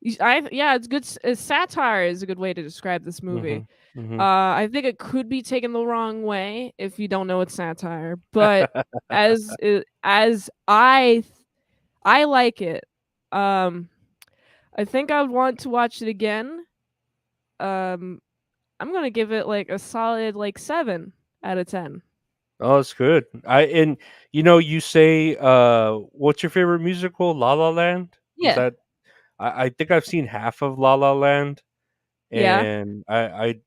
yeah, it's good. Satire is a good way to describe this movie. Mhm. Mhm. I think it could be taken the wrong way if you don't know it's satire, but as I like it. Um, I think I would want to watch it again. Um, I'm gonna give it like a solid like 7 out of 10. Oh, it's good. And you say what's your favorite musical? La La Land? Is Yeah, that I think I've seen half of La La Land, yeah. and I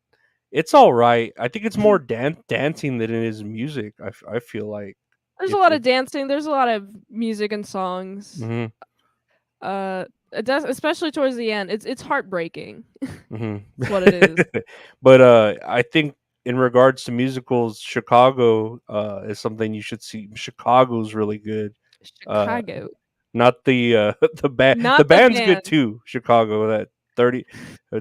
it's all right. I think it's more dancing than it is music. I feel like There's a if lot of dancing. There's a lot of music and songs. mhm, Uh, it does, especially towards the end. It's heartbreaking. mhm. It's what it is. But I think in regards to musicals, Chicago is something you should see. Chicago's really good. Uh Chicago, Not the the band. The not the band's good band. too. Chicago, that 30,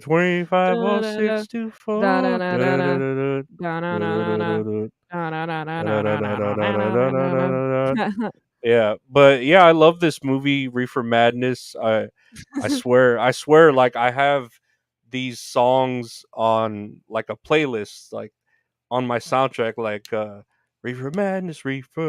25 or Da-da-da, 6 to 4. da-da-da-da-da, da-na-na-na-na, da-na-na-na-na-na-na-na-na-na-na. Yeah, but yeah, I love this movie, Reefer Madness. I swear, like I have these songs on like a playlist, like on my soundtrack, like Reefer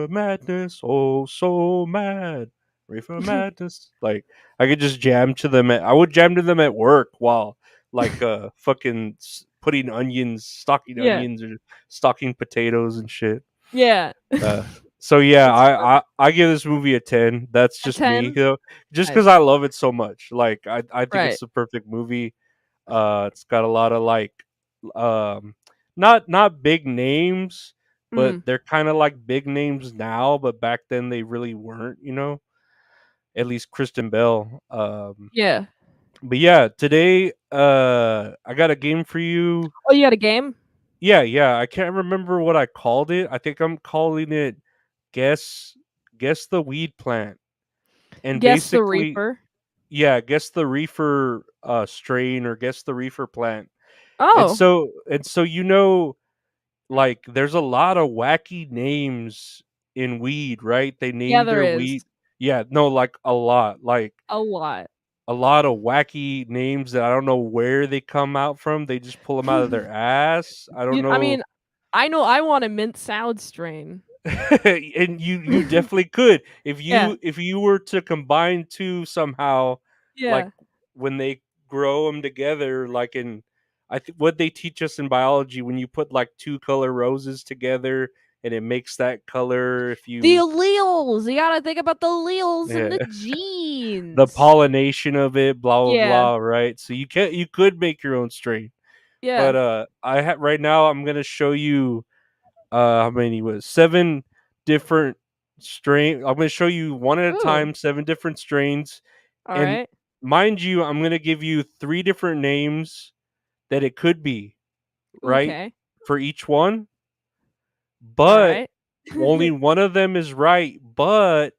Madness, oh so mad, Reefer Madness. Like I could just jam to them. I would jam to them at work while like fucking putting onions, stocking Yeah, onions, or stocking potatoes and shit. yeah. Uh, so yeah, It's fun. I give this movie a 10. That's A just me, 10? just because I Nice. love it so much. Like I think Right. it's the perfect movie. It's got a lot of like, um, not big names, but Mm, they're kind of like big names now, but back then they really weren't. At least Kristen Bell. yeah. But yeah, today I got a game for you. Oh, you got a game? Yeah, yeah. I can't remember what I called it. I think I'm calling it guess guess the weed plant. And Guess the basically, Reaper. yeah, guess the reefer strain or guess the reefer plant. And Oh, so like there's a lot of wacky names in weed, right? They yeah, name there their is. weed. Yeah, no, like a lot. Like A lot. a lot of wacky names that I don't know where they come out from. They just pull them out of their ass. I don't I know. mean, I know I want a mint salad strain. And you definitely could Yeah, if you were to combine two somehow, like yeah. when they grow them together, like in what they teach us in biology, when you put like two color roses together and it makes that color. If The you alleles! You gotta think about the alleles and Yeah, the the genes. pollination of it, blah blah Yeah, blah, right? So you could make your own strain. yeah. But I have right now I'm gonna show you how many was 7 different strain. I'm gonna show you one at a Ooh, time, 7 different strains, and alright. mind you, I'm gonna give you 3 different names that it could be, right, Okay. for each one, but Alright. only one of them is right, but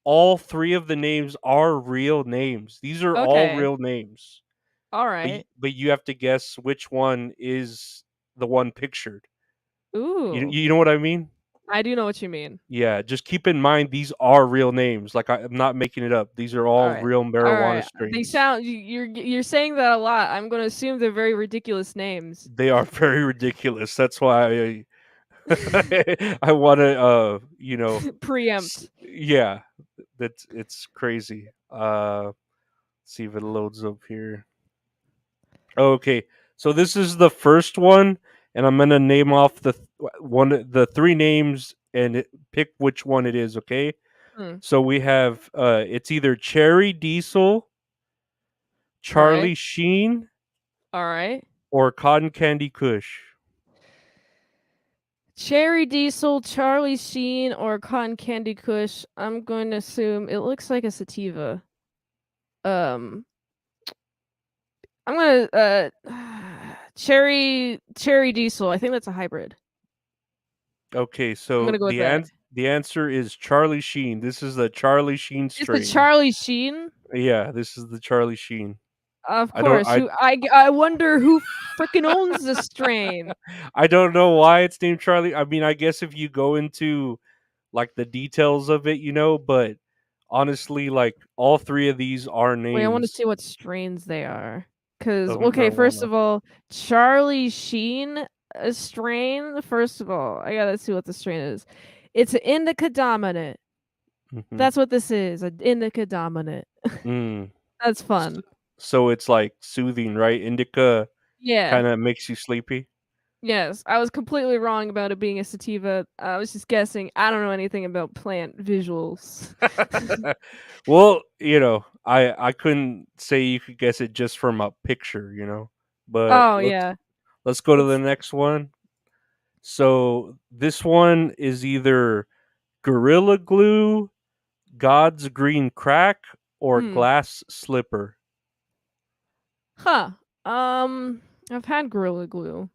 all 3 of the names are real names. These are all Okay. real names, Alright. but you have to guess which one is the one pictured. You Ooh. you know what I mean? I do know what you mean. Yeah, just keep in mind these are real names. Like I'm not making it up. These are all Alright. real marijuana Alright. They strains. sound you're saying that a lot. I'm gonna assume they're very ridiculous names. They are very ridiculous. That's why I want to Preempt. yeah, that's it's crazy. See if it loads up here. Okay, so this is the first one, and I'm gonna name off the three names and pick which one it is. Okay, Hmm. so we have it's either Cherry Diesel, Alright. Charlie Sheen, Alright. or Cotton Candy Kush. Cherry Diesel, Charlie Sheen, or Cotton Candy Kush. I'm going to assume it looks like a sativa. Um, I'm gonna cherry diesel. I think that's a hybrid. Okay, I'm so gonna go with that. the answer is Charlie Sheen. This is the Charlie Sheen It's the strain. Charlie Sheen. Yeah, this is the Charlie Sheen. Of I don't course. I I wonder who freaking owns this strain. I don't know why it's named Charlie. I mean, I guess if you go into like the details of it, but honestly, like all three of these are Wait, I want to names see what strains they are. Cause of okay, first marijuana. of all, Charlie Sheen strain. First of all, I gotta see what the strain is. It's an indica dominant. Hmm. That's what this is. An indica dominant. Mm. That's S- fun. So it's like soothing, right? Indica Yeah. kind of makes you sleepy. Yes, I was completely wrong about it being a sativa. I was just guessing. I don't know anything about plant visuals. Well, I couldn't say you could guess it just from a picture, but Oh let's yeah. let's go to the Let's next one. So this one is either Gorilla Glue, God's Green Crack, or hmm. Glass Slipper. Huh. I've had Gorilla Glue.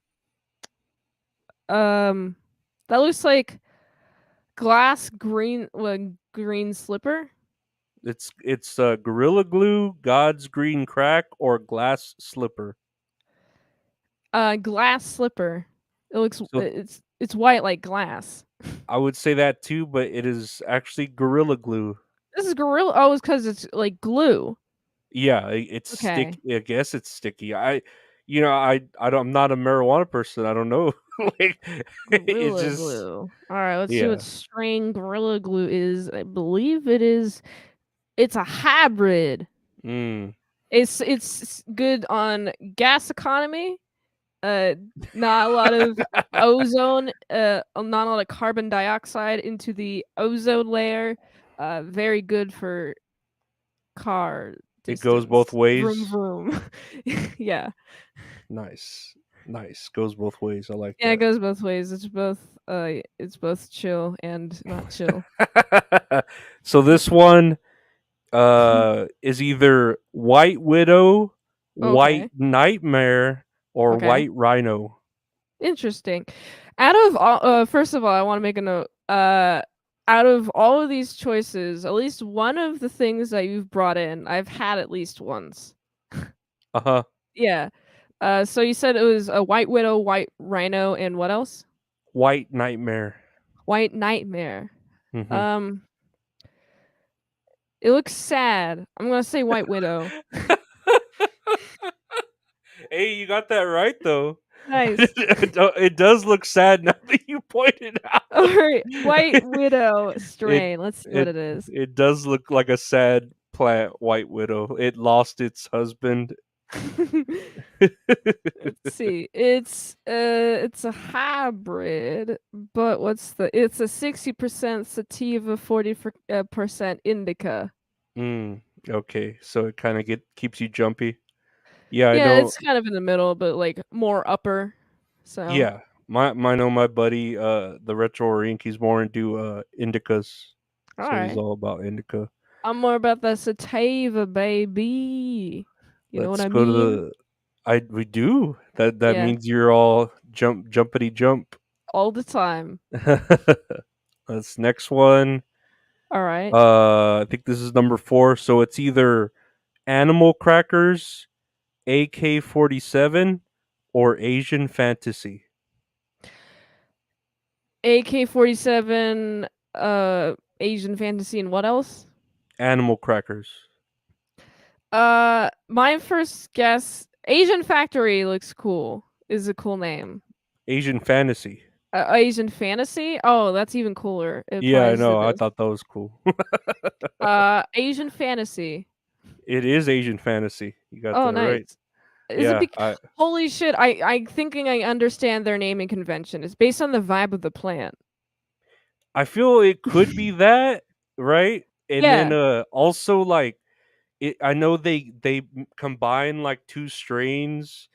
Um that looks like glass green green slipper? It's Gorilla Glue, God's Green Crack, or Glass Slipper. Glass slipper. It looks So it's white like glass. I would say that too, but it is actually Gorilla Glue. This is gorilla oh, it's cuz it's like glue. Yeah, it's Okay. sticky. I guess it's sticky. I'm not a marijuana person. I don't know. Like, it's Gorilla just glue. Alright, let's see what yeah. strain Gorilla Glue is. I believe it's a hybrid. Mm. It's good on gas economy, uh, not a lot of ozone, not a lot of carbon dioxide into the ozone layer, very good for car It goes both distance. Vroom, ways. vroom. Yeah. Nice, nice. Goes both ways. I like Yeah, it goes both ways. It's both chill and not chill. that. So this one is either White Widow, White Okay, Nightmare, or okay. White Rhino. Interesting. Out of all first of all, I wanna make a note. Out of all of these choices, at least one of the things that you've brought in, I've had at least once. Uh huh. Yeah. So you said it was a white widow, white rhino, and what else? White Nightmare. White nightmare. Hmm. Um, it looks sad. I'm gonna say white widow. Hey, you got that right though. Nice. It does look sad now that you pointed out. Alright, white widow It strain. Let's see what it it is. it does look like a sad plant, White Widow. It lost its husband. Let's see. It's a hybrid, but it's a 60% sativa, 40 percent indica. Mm, okay, so it kind of get keeps you jumpy. Yeah, I Yeah, know. it's kind of in the middle, but like more upper. So, Yeah, my buddy, the retro rink. He's more into indicas, all so he's right. all about indica. I'm more about the sativa, baby. You know what Let's I go to mean? the. I we do that Yeah, means you're all jumpity jump. all the time. That's next one. All right. I think this is number four. So it's either Animal Crackers, AK-47, or Asian Fantasy. AK-47, Asian fantasy, and what else? Animal crackers. My first guess, Asian Factory looks cool. Is a cool name. Asian fantasy. Asian fantasy? Oh, that's even cooler. It Yeah, I applies to know. I this. thought that was cool. Asian fantasy. It is Asian fantasy. You got Oh, that right. nice. Is it Yeah, bec Holy shit, I thinking I understand their naming convention. It's based on the vibe of the plant. I feel it could be that, right? And then Yeah. also like I know they combine like two strains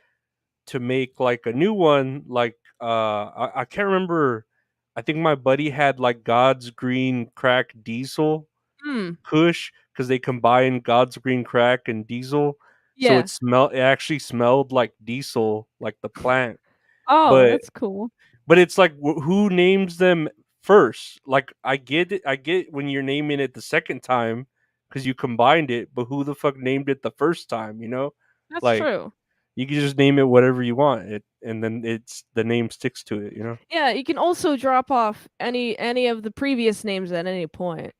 to make like a new one. Like I can't remember. I think my buddy had like God's Green Crack Diesel Hmm. Kush because they combined God's Green Crack and Diesel, so Yeah. it actually smelled like diesel, like the plant. Oh, But that's cool. it's like who names them first? Like I get when you're naming it the second time because you combined it, but who the fuck named it the first time? You know, That's like true. you can just name it whatever you want, and then it's the name sticks to it. You know. Yeah, you can also drop off any of the previous names at any point.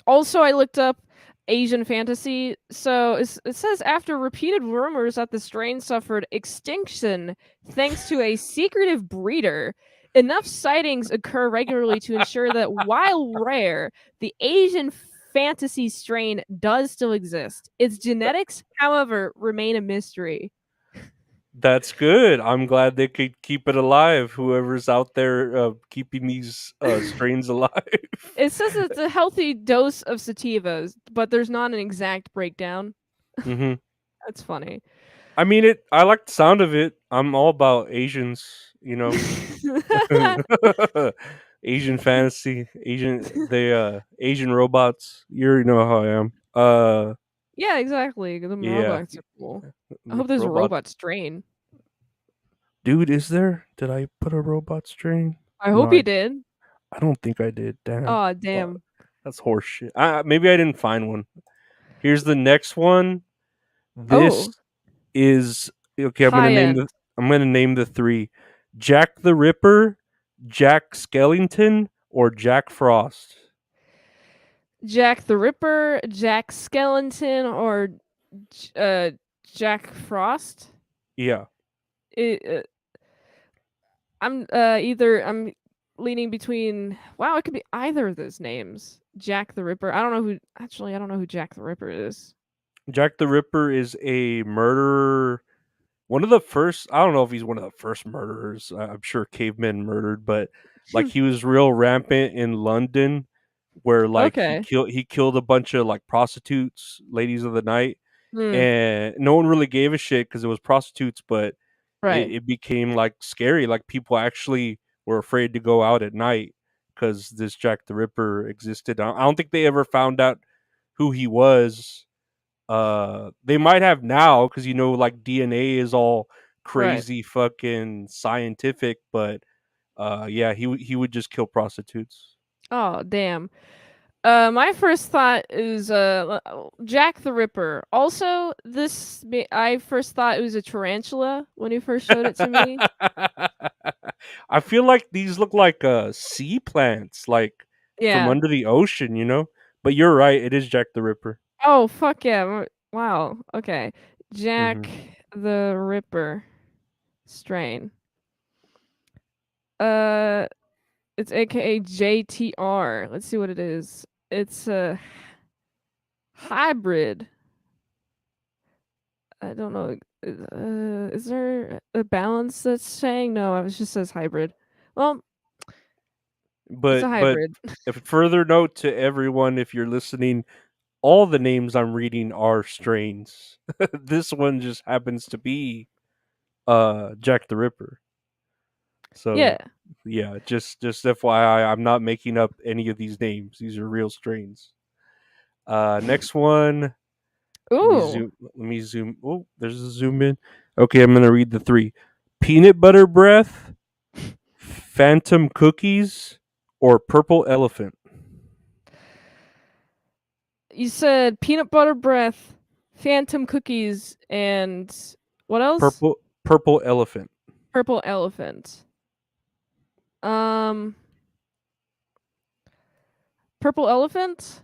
Also, I looked up Asian fantasy. So it says after repeated rumors that the strain suffered extinction thanks to a secretive breeder, enough sightings occur regularly to ensure that while rare, the Asian fantasy strain does still exist. Its genetics, however, remain a mystery. That's good. I'm glad they could keep it alive. Whoever's out there keeping these strains alive. It says it's a healthy dose of sativas, but there's not an exact breakdown. hmm That's funny. I mean, it. I like the sound of it. I'm all about Asians. You know, Asian fantasy, Asian robots. You already know how I am. Yeah, exactly. The Yeah, robots are cool. I hope there's a robot. robot strain. Dude, is there? Did I put a robot strain? I No, hope you did. I don't think I did. Damn. Oh, Fuck. damn. That's horseshit. Maybe I didn't find one. Here's the next one. This Oh, is okay. high end. I'm gonna name the three: Jack the Ripper, Jack Skellington, or Jack Frost. Jack the Ripper, Jack Skellington, or J- uh Jack Frost. Yeah, It, I'm leaning between. Wow, it could be either of those names. Jack the Ripper. I don't know who Jack the Ripper is. Jack the Ripper is a murderer. One of the first. I don't know if he's one of the first murderers. I'm sure cavemen murdered, but like he was real rampant in London, where like Okay. he killed a bunch of like prostitutes, ladies of the night, Hmm. and no one really gave a shit because it was prostitutes, but Right. it became like scary. Like people actually were afraid to go out at night because this Jack the Ripper existed. I don't think they ever found out who he was. They might have now because like DNA is all Right. crazy fucking scientific, but yeah, he would just kill prostitutes. Oh, damn. My first thought is Jack the Ripper. Also, I first thought it was a tarantula when you first showed it to me. I feel like these look like sea plants, like from Yeah. under the ocean, you know. But you're right; it is Jack the Ripper. Oh, fuck yeah. Wow. Okay. hmm Jack the Ripper strain. Uh it's aka JTR. Let's see what it is. It's a hybrid. I don't know. Is there a balance that's saying? No, it just says hybrid. Well, it's a But hybrid. if further note to everyone, if you're listening, all the names I'm reading are strains. This one just happens to be Jack the Ripper. Yeah. So yeah, just FYI, I'm not making up any of these names. These are real strains. Next one. Ooh. Let me zoom. Oh, there's a zoom in. Okay, I'm gonna read the three: peanut butter breath, phantom cookies, or purple elephant. You said peanut butter breath, phantom cookies, and what else? Purple elephant. Purple elephant. Um, Purple Elephant?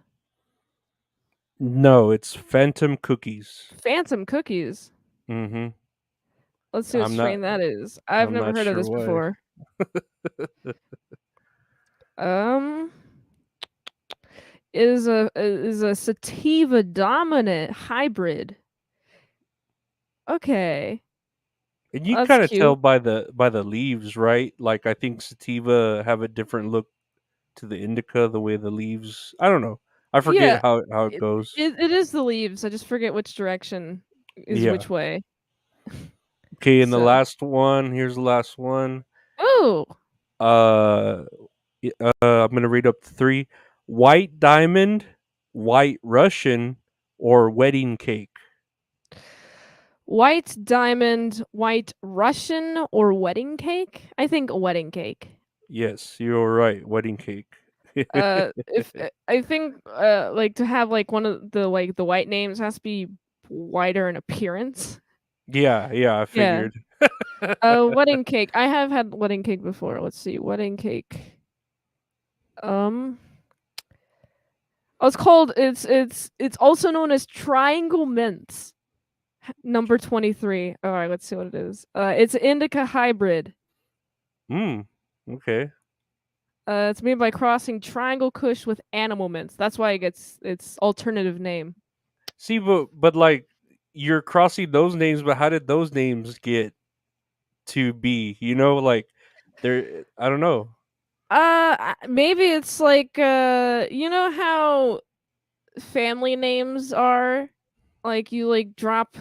No, it's Phantom Cookies. Phantom Cookies. Mhm. Let's see what I'm not strain that is. I've I'm never not heard of sure this why. before. Um, is a sativa dominant hybrid. Okay, And you that's kind of tell cute. by the leaves, right? Like I think sativa have a different look to the indica, the way the leaves. I don't know. I Yeah, forget how it it, goes. it is the leaves. I just forget which direction is Yeah. which way. Okay, and the So, last one. Here's the last one. oh, Uh, I'm gonna read up to three: white diamond, white Russian, or wedding cake. white diamond, white Russian, or wedding cake? I think wedding cake. Yes, you're right. Wedding cake. If I think like to have like one of the like the white names has to be whiter in appearance. Yeah, yeah, I Yeah. figured. Wedding cake. I have had wedding cake before. Let's see. Wedding cake. Um Oh, it's also known as triangle mints. Number 23. All right, let's see what it is. It's indica hybrid. Mm. Okay. It's made by crossing triangle kush with animal mints. That's why it gets its alternative name. See, but like you're crossing those names, but how did those names get to be? You know, like they're. I don't know. Maybe it's like you know how family names are? Like you drop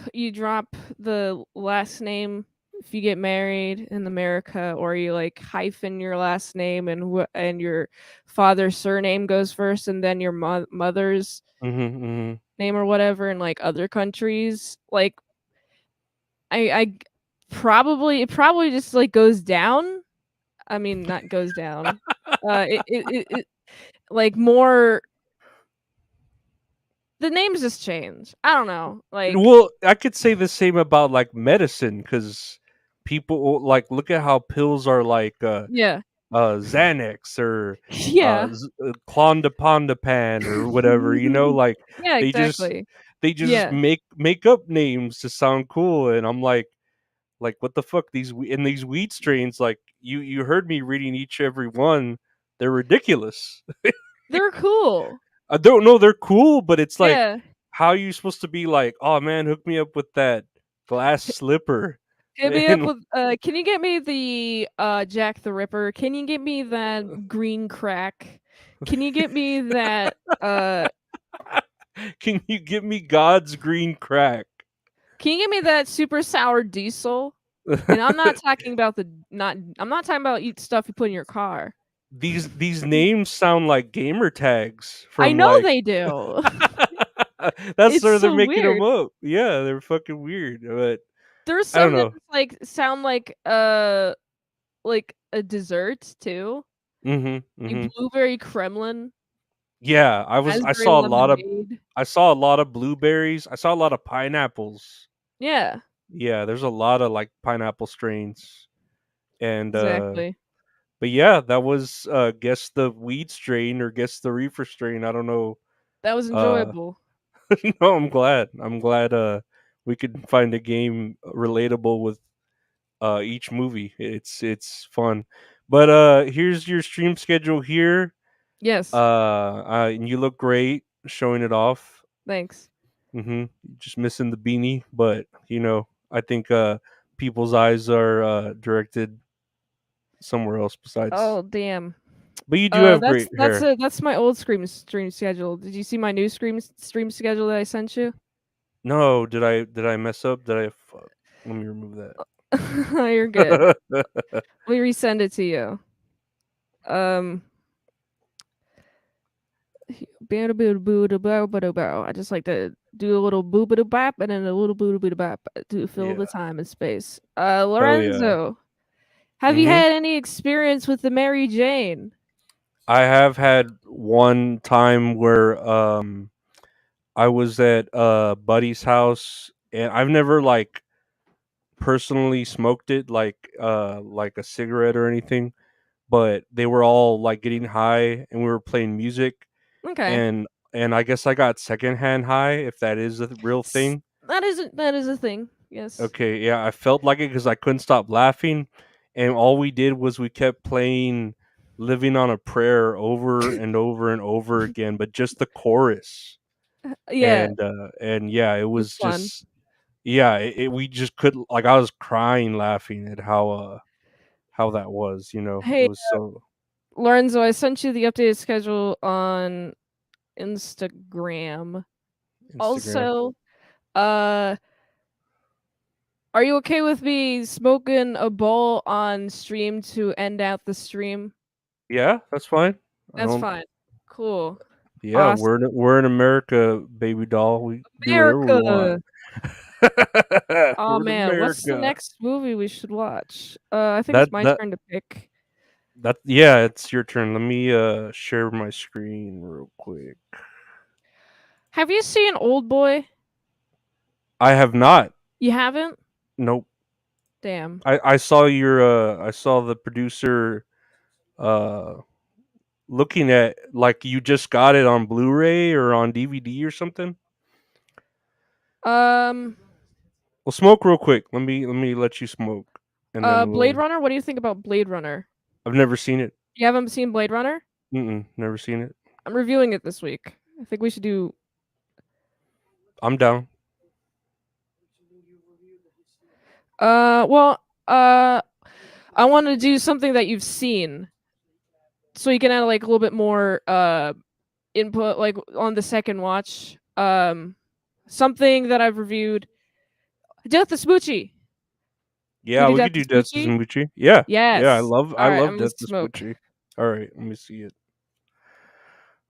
the last name if you get married in America, or you like hyphen your last name and your father's surname goes first and then your mother's Hmm, hmm. name or whatever in like other countries. Like I probably it probably just like goes down. I mean, not goes down. It like more the names just change. I don't know. Like Well, I could say the same about like medicine because people like look at how pills are like yeah. Xanax or Yeah. Clondipon or whatever. You know, like Yeah, they just exactly. they just Yeah. make up names to sound cool, and I'm like what the fuck in these weed strains, like you heard me reading each every one. They're ridiculous. They're cool. I don't know, they're cool, but it's like, Yeah. how are you supposed to be like, oh man, hook me up with that glass H slipper? Hit me up And with can you get me the, Jack the Ripper? Can you get me that green crack? Can you get me that, can you give me God's green crack? can you get me that super sour diesel? And I'm not talking about eat stuff you put in your car. These names sound like gamer tags I from know like they do. that's It's where they're so making them weird. up. Yeah, they're fucking weird, but There's I don't some that know. just, like, sound like a dessert too. Mhm, Like mhm. blueberry Kremlin, Yeah, raspberry lemonade. I saw a lot of blueberries. I saw a lot of pineapples. Yeah, Yeah, there's a lot of like pineapple strains. And exactly. but yeah, that was guess the weed strain or guess the reefer strain. I don't know. That was Uh enjoyable. no, I'm glad. I'm glad we could find a game relatable with each movie. It's fun. But here's your stream schedule here. Yes, And you look great showing it off. thanks. Mhm. Just missing the beanie, but you know, I think people's eyes are directed somewhere else besides. Oh, damn. But you do have That's great hair. that's my old stream schedule. Did you see my new stream schedule that I sent you? No, did I mess up? Did I fuck? Let me remove You're good. that. Let me resend it to you. Um, I just like to do a little boo boo bop and then a little boo boo bop to fill Yeah. the time and space. Hell yeah. Lorenzo, have you Mhm. had any experience with the Mary Jane? I have had one time where I was at a buddy's house and I've never personally smoked it like a cigarette or anything. but they were all like getting high, and we were playing music, Okay. and I guess I got secondhand high, if that is a real S thing. that is a thing. Yes. Okay, yeah, I felt like it because I couldn't stop laughing, and all we did was we kept playing "Living on a Prayer" over and over and over again, but just the chorus, Yeah, and yeah, it it's was fun. just yeah, we just couldn't like I was crying laughing at how that was, you know, it Hey, was so Lorenzo, I sent you the updated schedule on Instagram. Instagram. Also, uh, are you okay with me smoking a bowl on stream to end out the stream? Yeah, that's fine. I That's don't fine. Cool. yeah, Awesome. we're in America, baby doll. We do whatever we want. America! Oh We're in man, what's the America. next movie we should watch? I think That it's my that turn to pick. that yeah, it's your turn. Let me share my screen real quick. Have you seen Old Boy? I have not. You haven't? Nope. Damn. I saw your I saw the producer uh looking at like you just got it on Blu-ray or on DVD or something. Um, Well, smoke real quick. Let me let you smoke, and then Blade we'll. Runner? What do you think about Blade Runner? I've never seen it. You haven't seen Blade Runner? Never seen it. I'm reviewing it this week. I think we should do I'm down. well, uh I want to do something that you've seen so you can add like a little bit more input like on the second watch. Something that I've reviewed. Death to Smoochie. Can we Yeah, do we Death could to do Death to Smoochie? Smoochie. Yeah, yeah. Yes. I All right, love I'm gonna Death to smoke. Smoochie. All right, let me see it.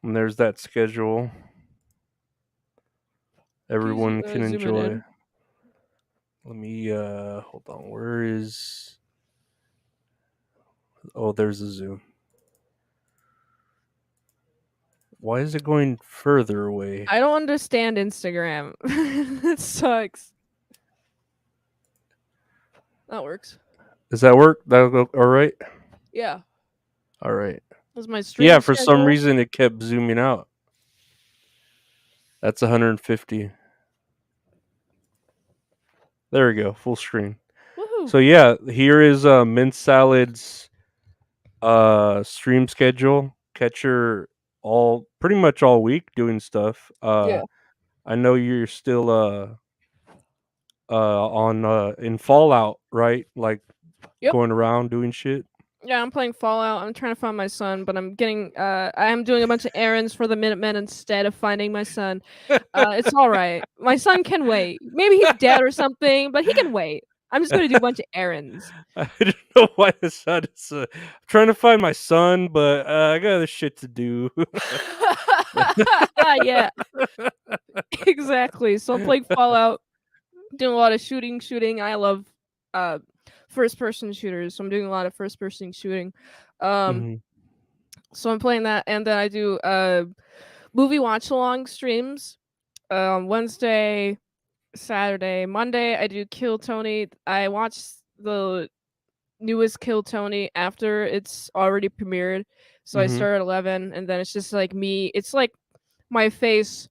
And there's that schedule. Everyone can Zoom it enjoy. in. Let me hold on. Where is? Oh, there's a zoom. Why is it going further away? I don't understand Instagram. It sucks. That works. Does that work? That'll go all right. Yeah. All right. That's my Yeah, stream for some schedule. reason it kept zooming out. That's 150. There we go, full screen. Woohoo. So yeah, here is Mint Salad's stream schedule. Catch her all pretty much all week doing stuff. Yeah. I know you're still on in Fallout, right? Like Yep. going around doing shit. Yeah, I'm playing Fallout. I'm trying to find my son, but I'm getting I am doing a bunch of errands for the Minutemen instead of finding my son. It's all right. My son can wait. Maybe he's dead or something, but he can wait. I'm just going to do a bunch of errands. I don't know why the son is. I'm trying to find my son, but I got other shit to do. Yeah, exactly. So I'm playing Fallout, doing a lot of shooting. I love uh first person shooters, so I'm doing a lot of first person shooting. Um Mhm. so I'm playing that, and then I do movie watch along streams. Wednesday, Saturday, Monday I do Kill Tony. I watch the newest Kill Tony after it's already premiered. So I Mhm. start at 11, and then it's just like me. It's like my face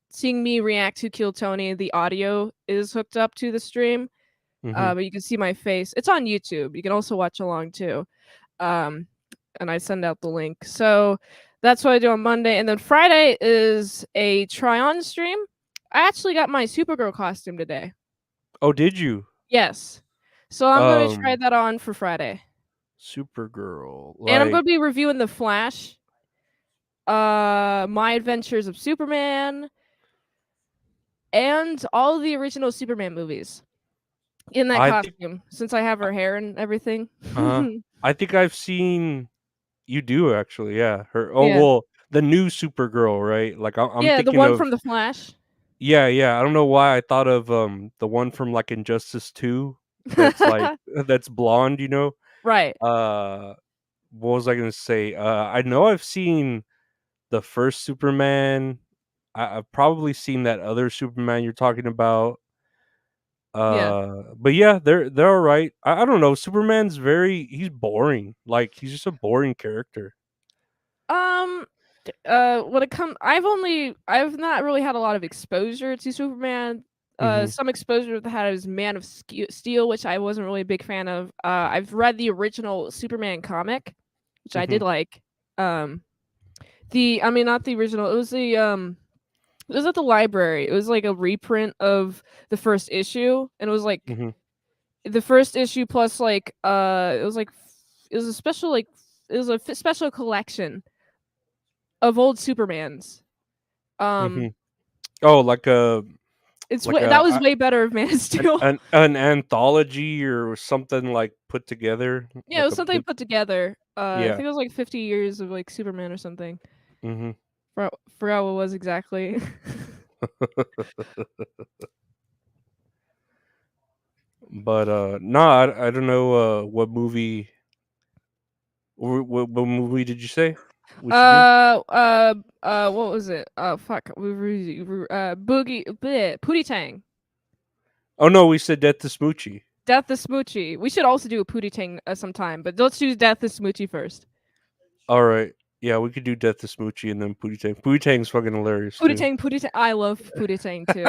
seeing me react to Kill Tony. The audio is hooked up to the stream, Mhm. but you can see my face. It's on YouTube. You can also watch along too. Um, and I send out the link. So that's what I do on Monday, and then Friday is a try on stream. I actually got my Supergirl costume today. Oh, did you? Yes. So I'm gonna try Um, that on for Friday. Supergirl, And I'm gonna like be reviewing The Flash, My Adventures of Superman, and all the original Superman movies in that I think. costume, since I have her hair and everything. I think I've seen. You do actually, yeah. Her. Oh Yeah. well, the new Supergirl, right? Like I'm Yeah, the thinking one of. from The Flash. Yeah, yeah. I don't know why I thought of the one from like Injustice 2 that's like that's blonde, you know? Right. Uh what was I gonna say? I know I've seen the first Superman. I've probably seen that other Superman you're talking about. Yeah. But yeah, they're all right. I don't know. Superman's he's boring. Like he's just a boring character. Um, when it comes, I've not really had a lot of exposure to Superman. Mhm. Some exposure that had is Man of Steel, which I wasn't really a big fan of. I've read the original Superman comic, which I did Mhm. like. Um, I mean, not the original. It was at the library. It was like a reprint of the first issue, and it was like Mhm. the first issue plus it was like it was a special it was a special collection of old Supermans. Um, Mhm. Oh, it's like way a that was way better of Man of Steel. an anthology or something like put together, Yeah, it like was a something big put together. I yeah. think it was like 50 years of like Superman or something. Mhm. Forgot what it was exactly. But no, I don't know what movie what movie did you say? We should do? What was it? Oh fuck, Boogie, bleh, Pootie Tang, Oh no, we said Death to Smoochie. Death the Smoochie. We should also do a Pootie Tang sometime, but let's do Death the Smoochie first. All right. Yeah, we could do Death to Smoochie and then Pootie Tang. Pootie Tang's fucking hilarious too. Pootie Tang. I love Pootie Tang too.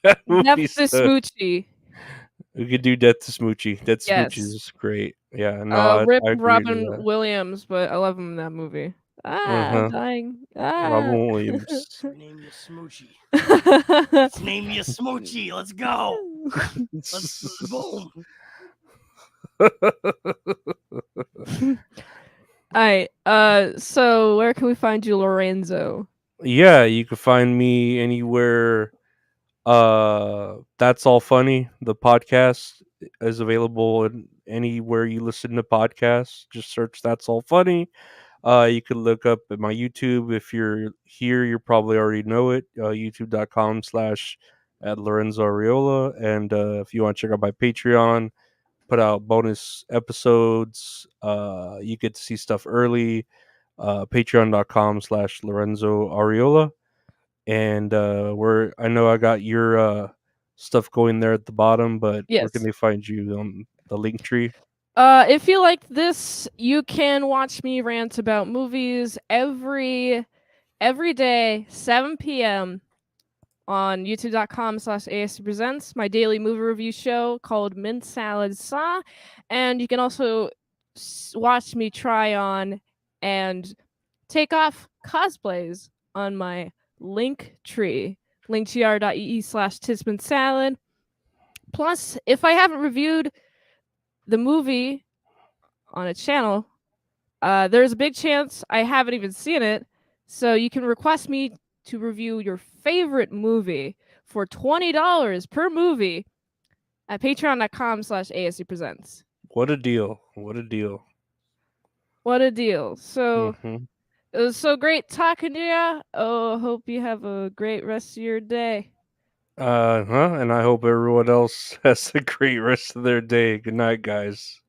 That Death movie's the Smoochie. we could do Death to Smoochie. Death to Smoochie Yes. is great. Yeah, no, Rip I agree to Robin that. Williams, but I love him in that movie. Ah, I'm Uh-huh. dying. Ah. Robin Williams. Name you Smoochie. Let's name you Smoochie. Let's go. Let's boom. Alright, so where can we find you, Lorenzo? Yeah, you can find me anywhere. That's all funny. The podcast is available in anywhere you listen to podcasts. Just search That's All Funny. You can look up at my YouTube. If you're here, you probably already know it. YouTube.com/, at Lorenzo Arreola. And if you want to check out my Patreon, put out bonus episodes. You get to see stuff early. Patreon.com/, Lorenzo Arreola. And where I know I got your stuff going there at the bottom, but where can Yes. they find you on the link tree? If you liked this, you can watch me rant about movies every day, 7 p.m. on youtube.com/ASC Presents, my daily movie review show called Mint Salad Saw. And you can also watch me try on and take off cosplays on my link tree, linktr.ee/Tisman Salad. Plus, if I haven't reviewed the movie on a channel, there's a big chance I haven't even seen it. So you can request me to review your favorite movie for $20 per movie at patreon.com/ASC Presents. What a deal! What a deal! What a deal. So Hmm. it was so great talking to you. Oh, hope you have a great rest of your day. And I hope everyone else has a great rest of their day. Good night, guys.